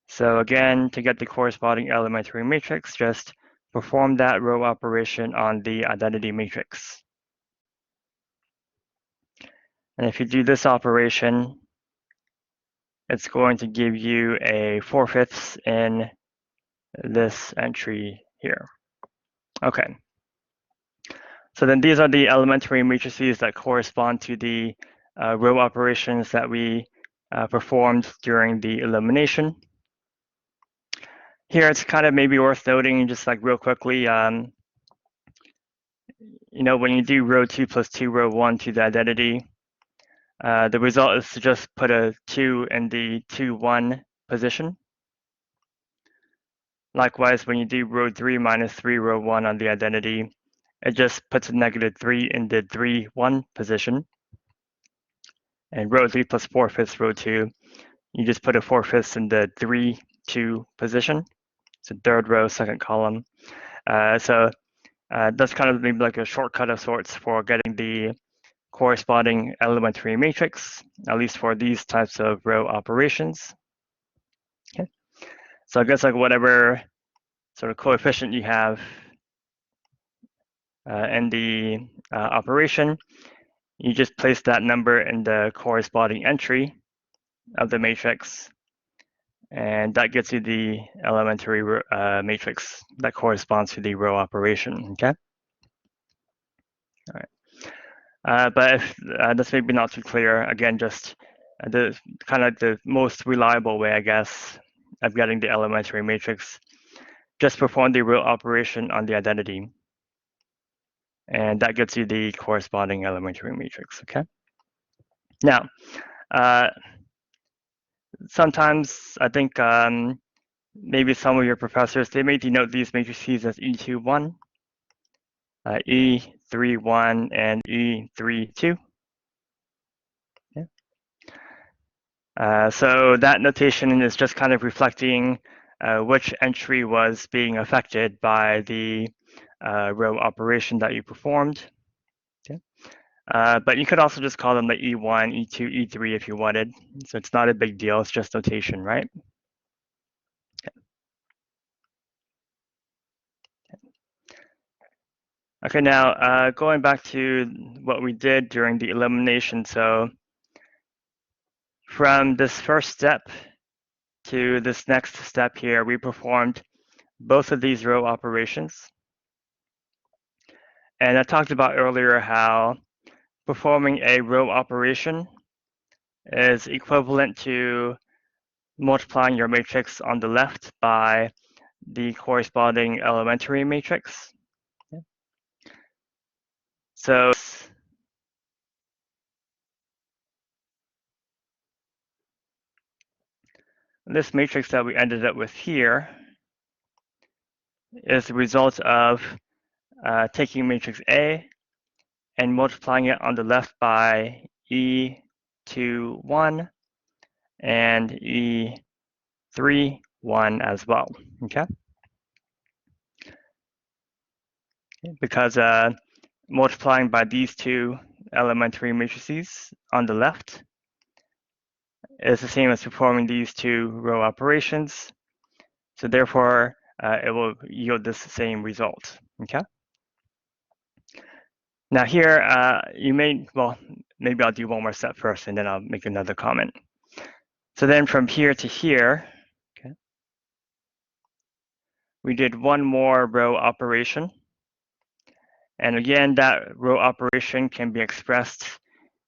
So again, to get the corresponding elementary matrix, just perform that row operation on the identity matrix. And if you do this operation, it's going to give you a 4/5 in this entry here. Okay. So then these are the elementary matrices that correspond to the row operations that we performed during the elimination. Here, it's kind of maybe worth noting, just like real quickly, when you do row 2 plus 2, row 1 to the identity, the result is to just put a 2 in the 2, 1 position. Likewise, when you do row 3 minus 3, row 1 on the identity, it just puts a -3 in the 3, 1 position. And row 3 plus 4/5, row 2, you just put a 4/5 in the 3, 2 position. So third row, second column. So that's kind of maybe like a shortcut of sorts for getting the corresponding elementary matrix, at least for these types of row operations. Okay. So I guess like whatever sort of coefficient you have in the operation, you just place that number in the corresponding entry of the matrix, and that gets you the elementary matrix that corresponds to the row operation, okay? All right. But if that's maybe not too clear, again, just the kind of the most reliable way, I guess, of getting the elementary matrix, just perform the row operation on the identity. And that gets you the corresponding elementary matrix, okay? Now, sometimes I think maybe some of your professors, they may denote these matrices as E21, E31, and E32. Yeah. So that notation is just kind of reflecting which entry was being affected by the row operation that you performed. Okay. But you could also just call them the E1, E2, E3 if you wanted. So it's not a big deal, it's just notation, right? Okay, now going back to what we did during the elimination. So from this first step to this next step here, we performed both of these row operations. And I talked about earlier how performing a row operation is equivalent to multiplying your matrix on the left by the corresponding elementary matrix. So this matrix that we ended up with here is the result of taking matrix A and multiplying it on the left by E2, 1 and E3, 1 as well, okay? Because multiplying by these two elementary matrices on the left is the same as performing these two row operations. So therefore, it will yield this same result, okay? Now here, well, maybe I'll do one more step first and then I'll make another comment. So then from here to here, okay, we did one more row operation. And again, that row operation can be expressed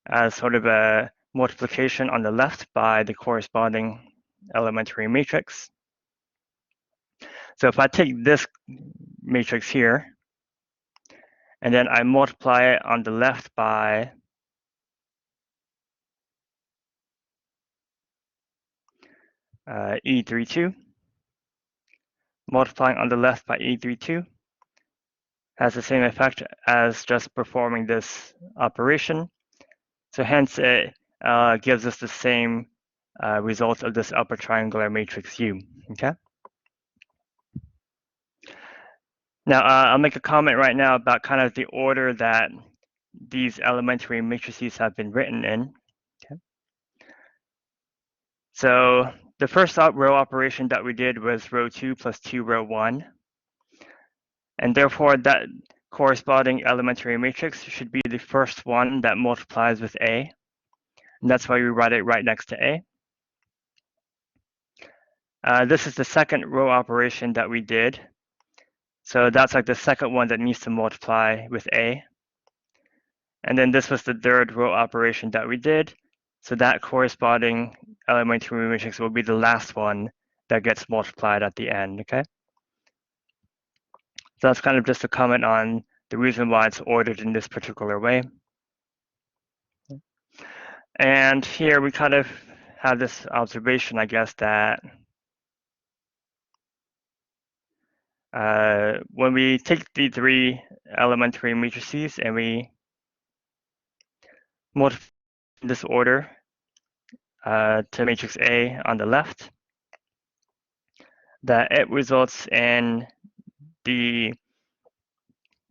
as sort of a multiplication on the left by the corresponding elementary matrix. So if I take this matrix here, and then I multiply it on the left by E32, multiplying on the left by E32 has the same effect as just performing this operation. So hence it gives us the same result of this upper triangular matrix U, okay? Now, I'll make a comment right now about kind of the order that these elementary matrices have been written in. Okay. So the first row operation that we did was row 2 plus 2 row 1. And therefore, that corresponding elementary matrix should be the first one that multiplies with A. And that's why we write it right next to A. This is the second row operation that we did. So that's like the second one that needs to multiply with A. And then this was the third row operation that we did. So that corresponding elementary matrix will be the last one that gets multiplied at the end, okay? So that's kind of just a comment on the reason why it's ordered in this particular way. And here we kind of have this observation, I guess, that when we take the three elementary matrices and we multiply in this order to matrix A on the left, that it results in the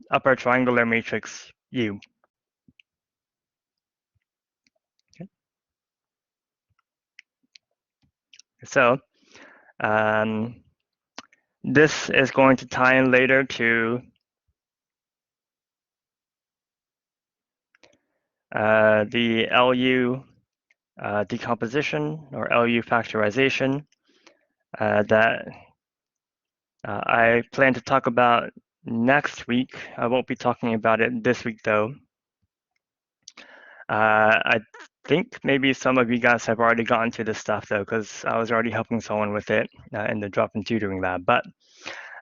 upper triangular matrix U. Okay. So this is going to tie in later to the LU decomposition or LU factorization that I plan to talk about next week. I won't be talking about it this week though. I think maybe some of you guys have already gotten to this stuff though, because I was already helping someone with it in the drop-in tutoring lab. But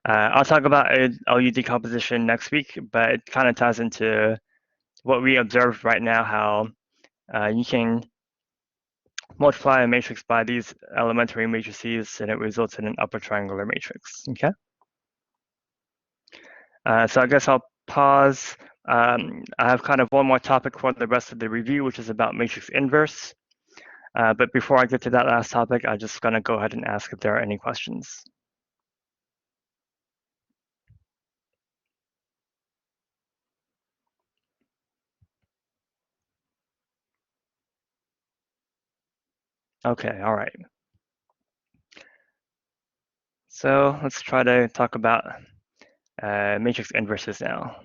I'll talk about LU decomposition next week, but it kind of ties into what we observed right now, how you can multiply a matrix by these elementary matrices and it results in an upper triangular matrix, okay? So I guess I'll pause. I have kind of one more topic for the rest of the review, which is about matrix inverse. But before I get to that last topic, I'm just gonna go ahead and ask if there are any questions. Okay, all right. So let's try to talk about matrix inverses now.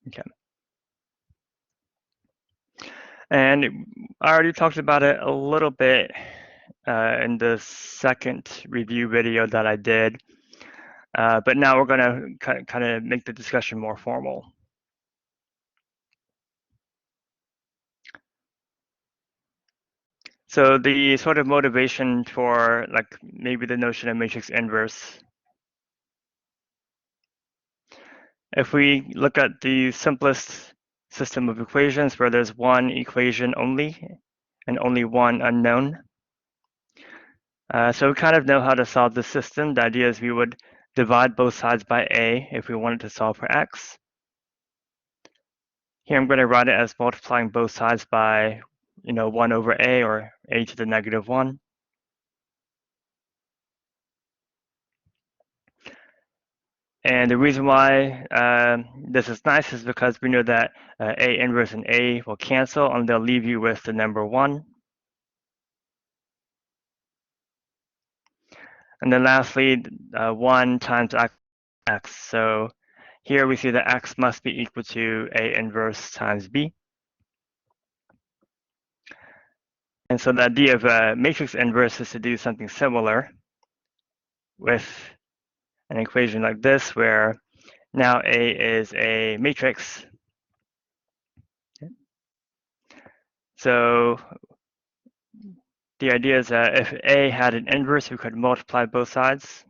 Okay. And I already talked about it a little bit in the second review video that I did, but now we're going to kind of make the discussion more formal. So the sort of motivation for like maybe the notion of matrix inverse. If we look at the simplest system of equations where there's one equation only and only one unknown. So we kind of know how to solve this system. The idea is we would divide both sides by a if we wanted to solve for x. Here I'm going to write it as multiplying both sides by 1 over a, or a to the negative 1. And the reason why this is nice is because we know that a inverse and a will cancel, and they'll leave you with the number 1. And then lastly, 1 times x. So here we see that x must be equal to a inverse times b. And so the idea of a matrix inverse is to do something similar with an equation like this, where now A is a matrix. So the idea is that if A had an inverse, we could multiply both sides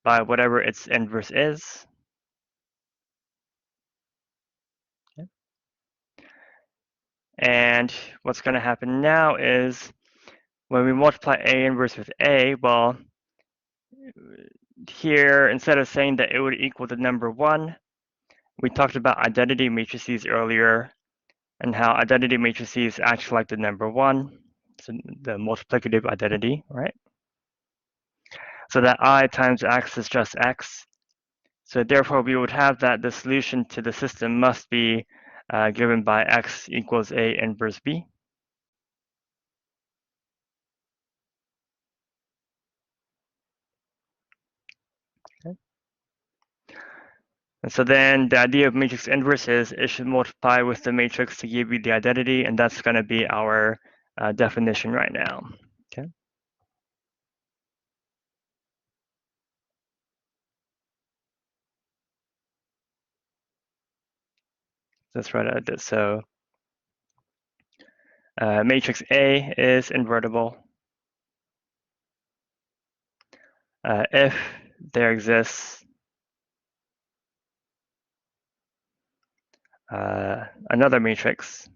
by whatever its inverse is. And what's going to happen now is when we multiply A inverse with A, well, here, instead of saying that it would equal the number 1, we talked about identity matrices earlier, and how identity matrices act like the number 1, so the multiplicative identity, right? So that I times x is just x. So therefore, we would have that the solution to the system must be given by x equals a inverse b. Okay. And so then the idea of matrix inverse is it should multiply with the matrix to give you the identity, and that's going to be our definition right now. Okay. Let's write out this. So matrix A is invertible if there exists another matrix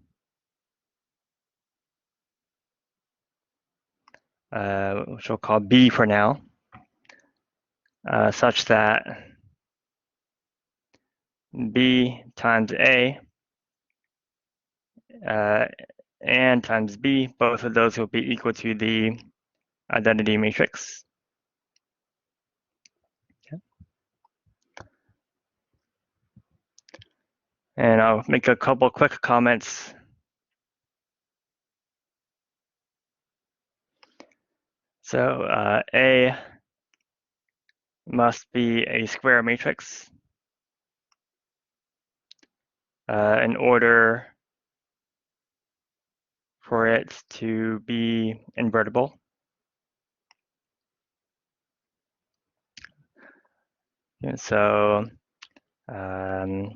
which we'll call B for now, such that B times A and times B, both of those will be equal to the identity matrix. Okay. And I'll make a couple quick comments. So A must be a square matrix in order for it to be invertible. And so, and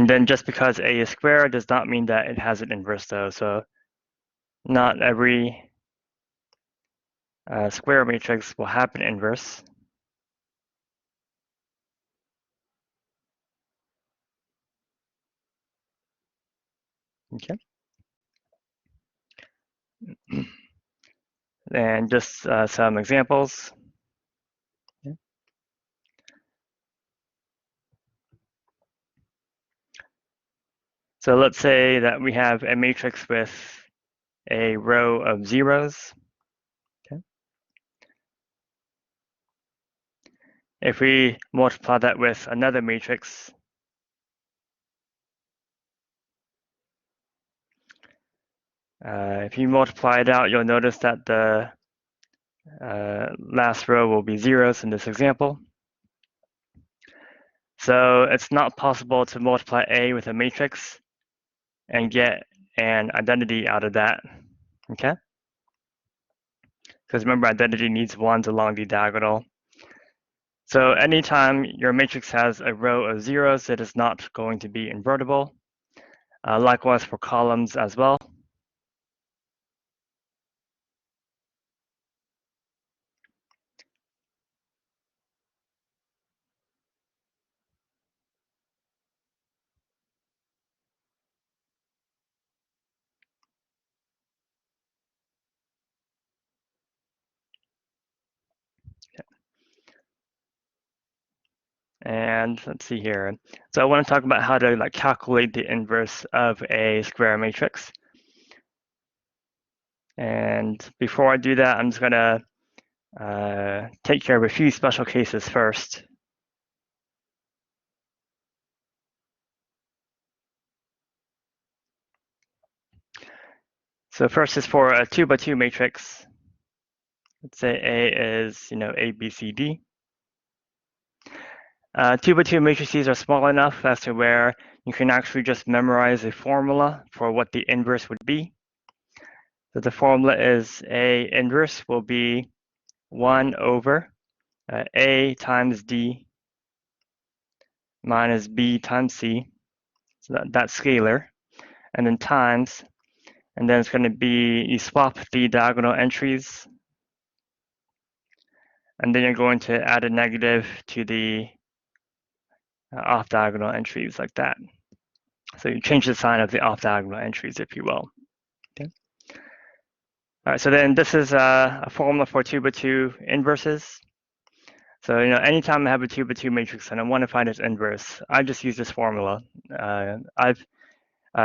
then just because A is square does not mean that it has an inverse though. So not every square matrix will have an inverse. Okay. And just some examples. Okay. So let's say that we have a matrix with a row of zeros. Okay. If we multiply that with another matrix, if you multiply it out, you'll notice that the last row will be zeros in this example. So it's not possible to multiply A with a matrix and get an identity out of that, okay? Because remember, identity needs ones along the diagonal. So anytime your matrix has a row of zeros, it is not going to be invertible. Likewise for columns as well. And let's see here. So I want to talk about how to calculate the inverse of a square matrix. And before I do that, I'm just going to take care of a few special cases first. So first is for a 2x2 matrix. Let's say A is, A, B, C, D. 2x2 matrices are small enough as to where you can actually just memorize a formula for what the inverse would be. So the formula is A inverse will be 1 over A times D minus B times C. So that's scalar. And then times, and then it's going to be, you swap the diagonal entries, and then you're going to add a negative to the off-diagonal entries like that. So you change the sign of the off-diagonal entries, if you will. Okay. All right, so then this is a formula for 2x2 inverses. So anytime I have a 2x2 matrix and I want to find its inverse, I just use this formula. I've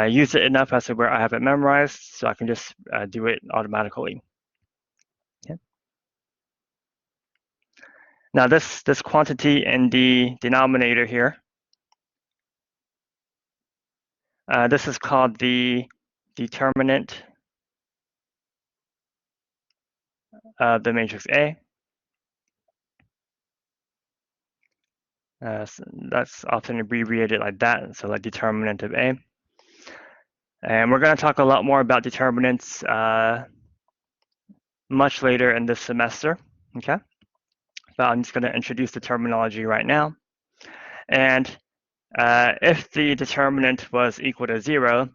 used it enough as to where I have it memorized, so I can just do it automatically. Okay. Now this quantity in the denominator here, this is called the determinant of the matrix A. So that's often abbreviated like that, so like determinant of A. And we're going to talk a lot more about determinants much later in this semester, okay? But I'm just going to introduce the terminology right now. And if the determinant was equal to 0,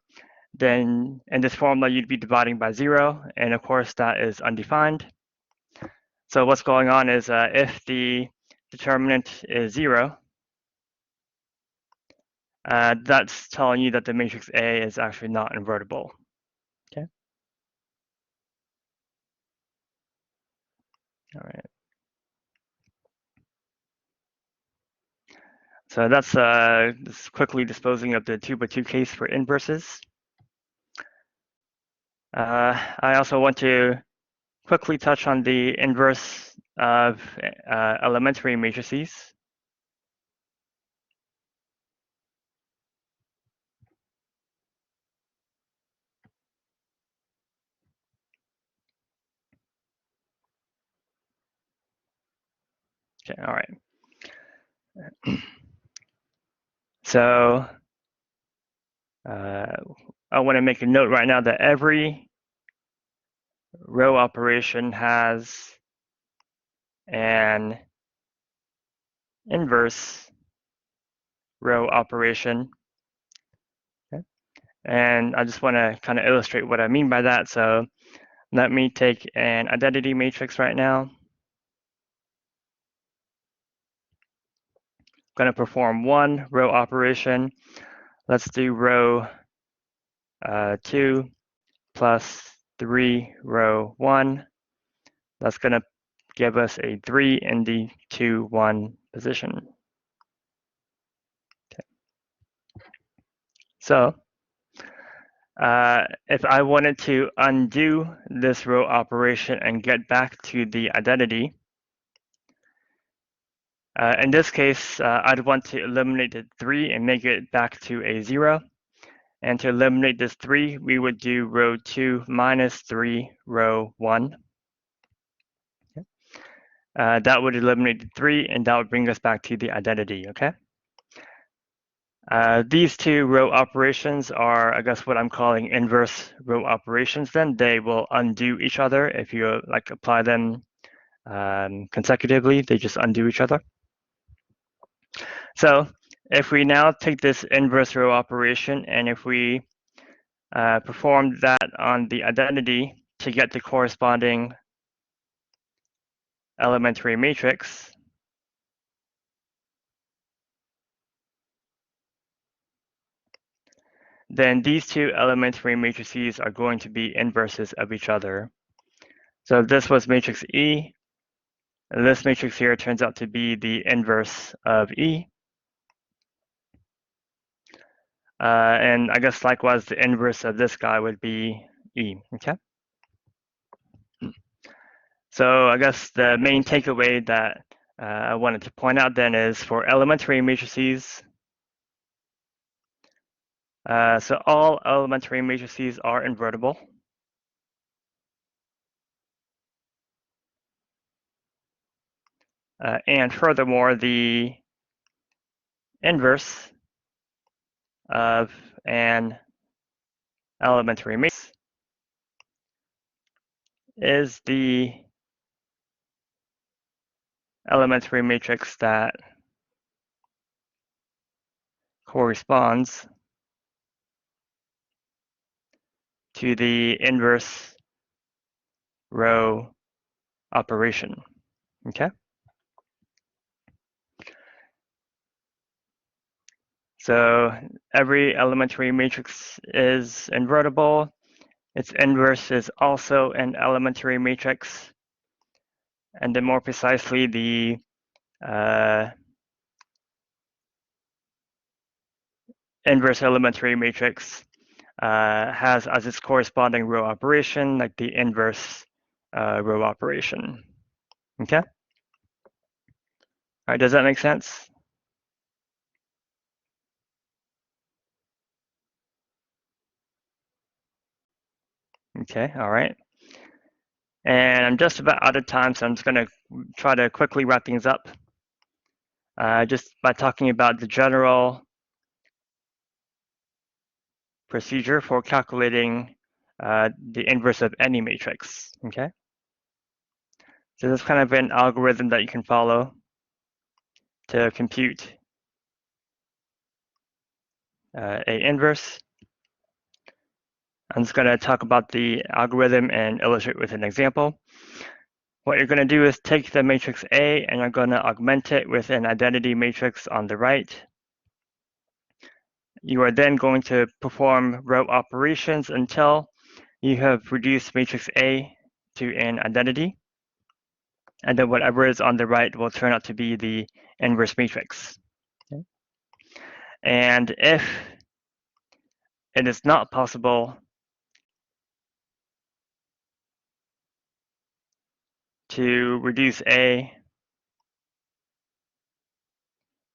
then in this formula you'd be dividing by 0, and of course that is undefined. So what's going on is if the determinant is 0, that's telling you that the matrix A is actually not invertible. Okay. All right. So that's just quickly disposing of the 2x2 case for inverses. I also want to quickly touch on the inverse of elementary matrices. Okay, all right. So I want to make a note right now that every row operation has an inverse row operation. Okay. And I just want to kind of illustrate what I mean by that. So let me take an identity matrix right now. Going to perform one row operation. Let's do row 2 plus 3 row 1. That's going to give us a 3 in the 2, 1 position. Okay. So if I wanted to undo this row operation and get back to the identity, in this case, I'd want to eliminate the 3 and make it back to a 0. And to eliminate this 3, we would do row 2 minus 3 row 1. Okay. That would eliminate the 3, and that would bring us back to the identity, okay? These two row operations are, I guess, what I'm calling inverse row operations. Then they will undo each other if you like apply them consecutively. They just undo each other. So if we now take this inverse row operation and if we perform that on the identity to get the corresponding elementary matrix, then these two elementary matrices are going to be inverses of each other. So if this was matrix E, this matrix here turns out to be the inverse of E. And I guess likewise, the inverse of this guy would be E, okay? So I guess the main takeaway that I wanted to point out then is for elementary matrices, so all elementary matrices are invertible. And furthermore, the inverse of an elementary matrix is the elementary matrix that corresponds to the inverse row operation, okay? So every elementary matrix is invertible. Its inverse is also an elementary matrix. And then more precisely, the inverse elementary matrix has as its corresponding row operation, like the inverse row operation, okay? All right, does that make sense? Okay, all right. And I'm just about out of time, so I'm just gonna try to quickly wrap things up just by talking about the general procedure for calculating the inverse of any matrix, okay? So this is kind of an algorithm that you can follow to compute A inverse. I'm just going to talk about the algorithm and illustrate with an example. What you're going to do is take the matrix A and you're going to augment it with an identity matrix on the right. You are then going to perform row operations until you have reduced matrix A to an identity. And then whatever is on the right will turn out to be the inverse matrix. Okay. And if it is not possible to reduce A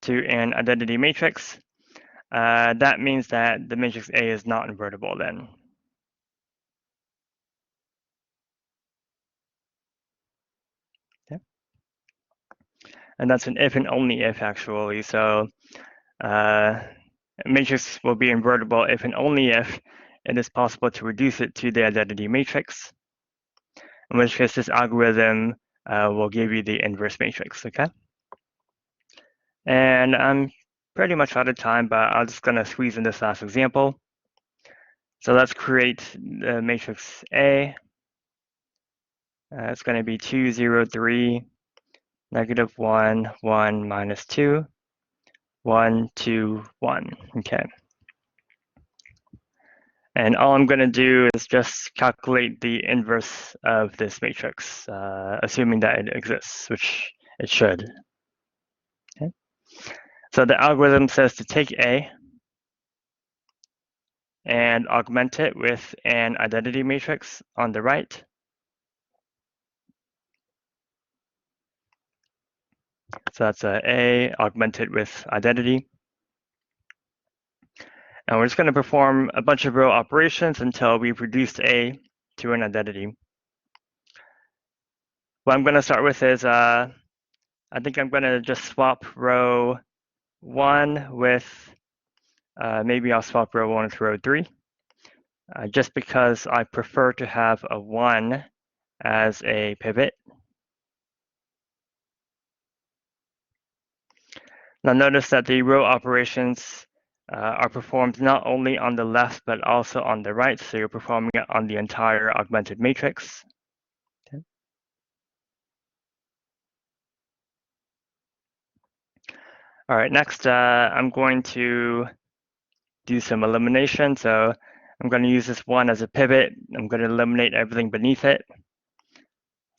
to an identity matrix, that means that the matrix A is not invertible then. Okay. And that's an if and only if actually. So a matrix will be invertible if and only if it is possible to reduce it to the identity matrix, in which case this algorithm will give you the inverse matrix, okay? And I'm pretty much out of time, but I'm just gonna squeeze in this last example. So let's create the matrix A. It's gonna be 2, 0, 3, negative 1, 1, minus 2, 1, 2, 1, okay. And all I'm going to do is just calculate the inverse of this matrix, assuming that it exists, which it should. Okay. So the algorithm says to take A and augment it with an identity matrix on the right. So that's A augmented with identity. And we're just going to perform a bunch of row operations until we've reduced A to an identity. What I'm going to start with is, I think I'm going to just swap row 1 with maybe I'll swap row 1 with row 3, just because I prefer to have a 1 as a pivot. Now notice that the row operations are performed not only on the left, but also on the right. So you're performing it on the entire augmented matrix. Okay. All right, next I'm going to do some elimination. So I'm going to use this 1 as a pivot. I'm going to eliminate everything beneath it.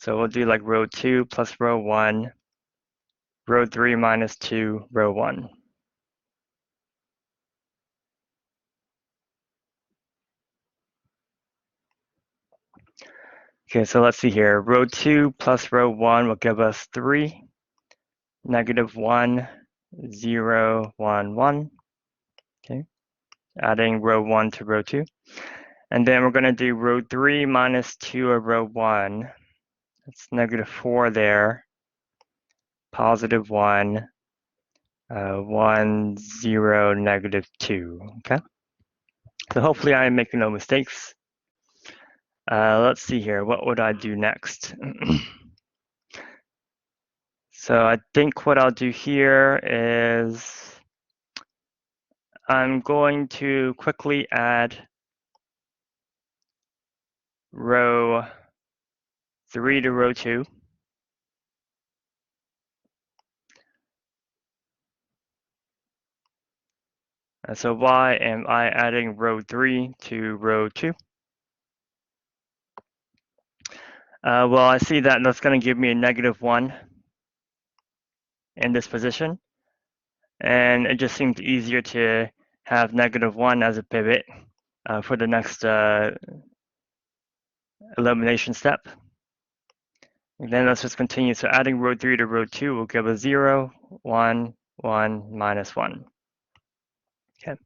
So we'll do like row 2 plus row 1, row 3 minus 2, row 1. Okay, so let's see here. Row 2 plus row 1 will give us 3, -1, 0, 1, 1. Okay, adding row 1 to row 2. And then we're going to do row 3 minus 2 of row 1. That's -4 there. +1, 1, 0, -2. Okay, so hopefully I am making no mistakes. Let's see here. What would I do next? So I think what I'll do here is I'm going to quickly add row 3 to row 2. So why am I adding row 3 to row 2? Well, I see that that's going to give me a -1 in this position. And it just seemed easier to have -1 as a pivot for the next elimination step. And then let's just continue. So adding row 3 to row 2 will give us 0, 1, 1, -1. Okay.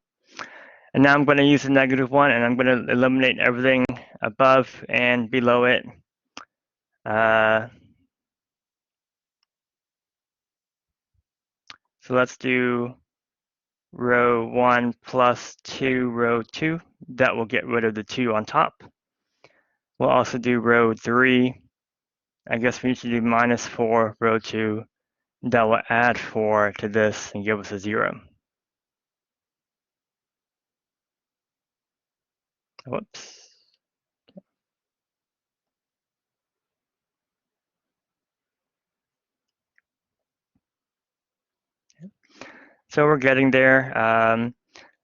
And now I'm going to use the -1 and I'm going to eliminate everything above and below it. So let's do row 1 plus 2, row 2. That will get rid of the 2 on top. We'll also do row 3. I guess we need to do -4, row 2. That will add 4 to this and give us a 0. Whoops. So we're getting there.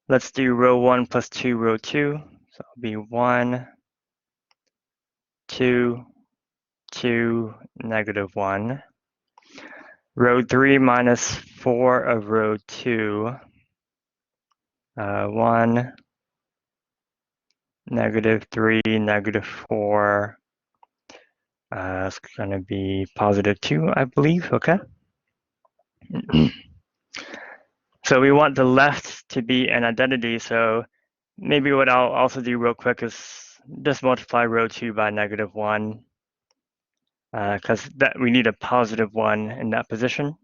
Let's do row 1 plus 2, row 2. So it'll be 1, 2, 2, -1. Row 3 minus 4 of row 2. 1, -3, -4. It's going to be +2, I believe. Okay. So we want the left to be an identity. So maybe what I'll also do real quick is just multiply row 2 by -1, because that we need a +1 in that position.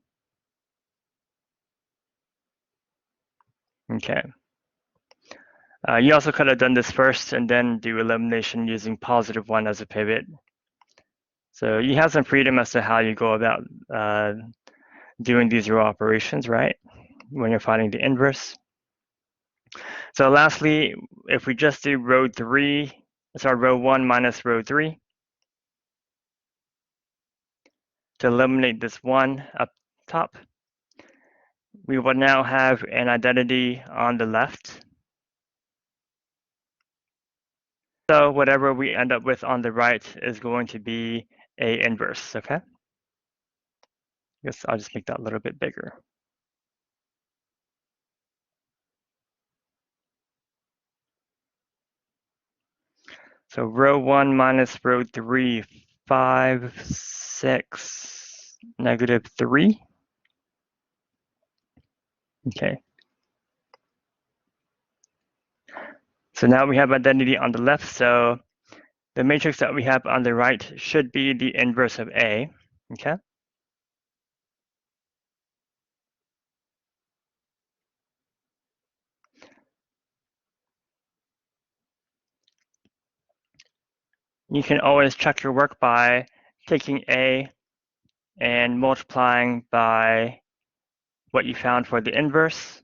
Okay. You also could have done this first and then do elimination using +1 as a pivot. So you have some freedom as to how you go about doing these row operations, right? When you're finding the inverse. So lastly, if we just do row 1 minus row 3, to eliminate this 1 up top, we will now have an identity on the left. So whatever we end up with on the right is going to be a inverse, okay? I guess I'll just make that a little bit bigger. So row 1 minus row 3, 5, 6, -3. Okay. So now we have identity on the left. So the matrix that we have on the right should be the inverse of A. Okay. you can always check your work by taking A and multiplying by what you found for the inverse.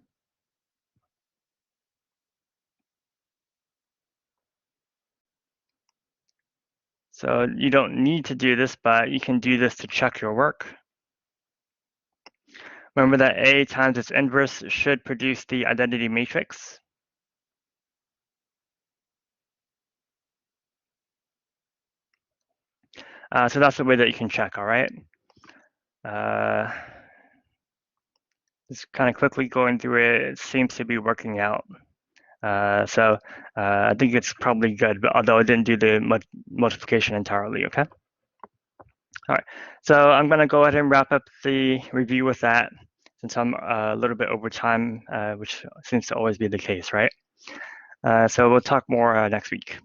So you don't need to do this, but you can do this to check your work. Remember that A times its inverse should produce the identity matrix. So that's the way that you can check, all right? Just kind of quickly going through it, it seems to be working out. So I think it's probably good, but although I didn't do the multiplication entirely, okay? All right, so I'm gonna go ahead and wrap up the review with that since I'm a little bit over time, which seems to always be the case, right? So we'll talk more next week.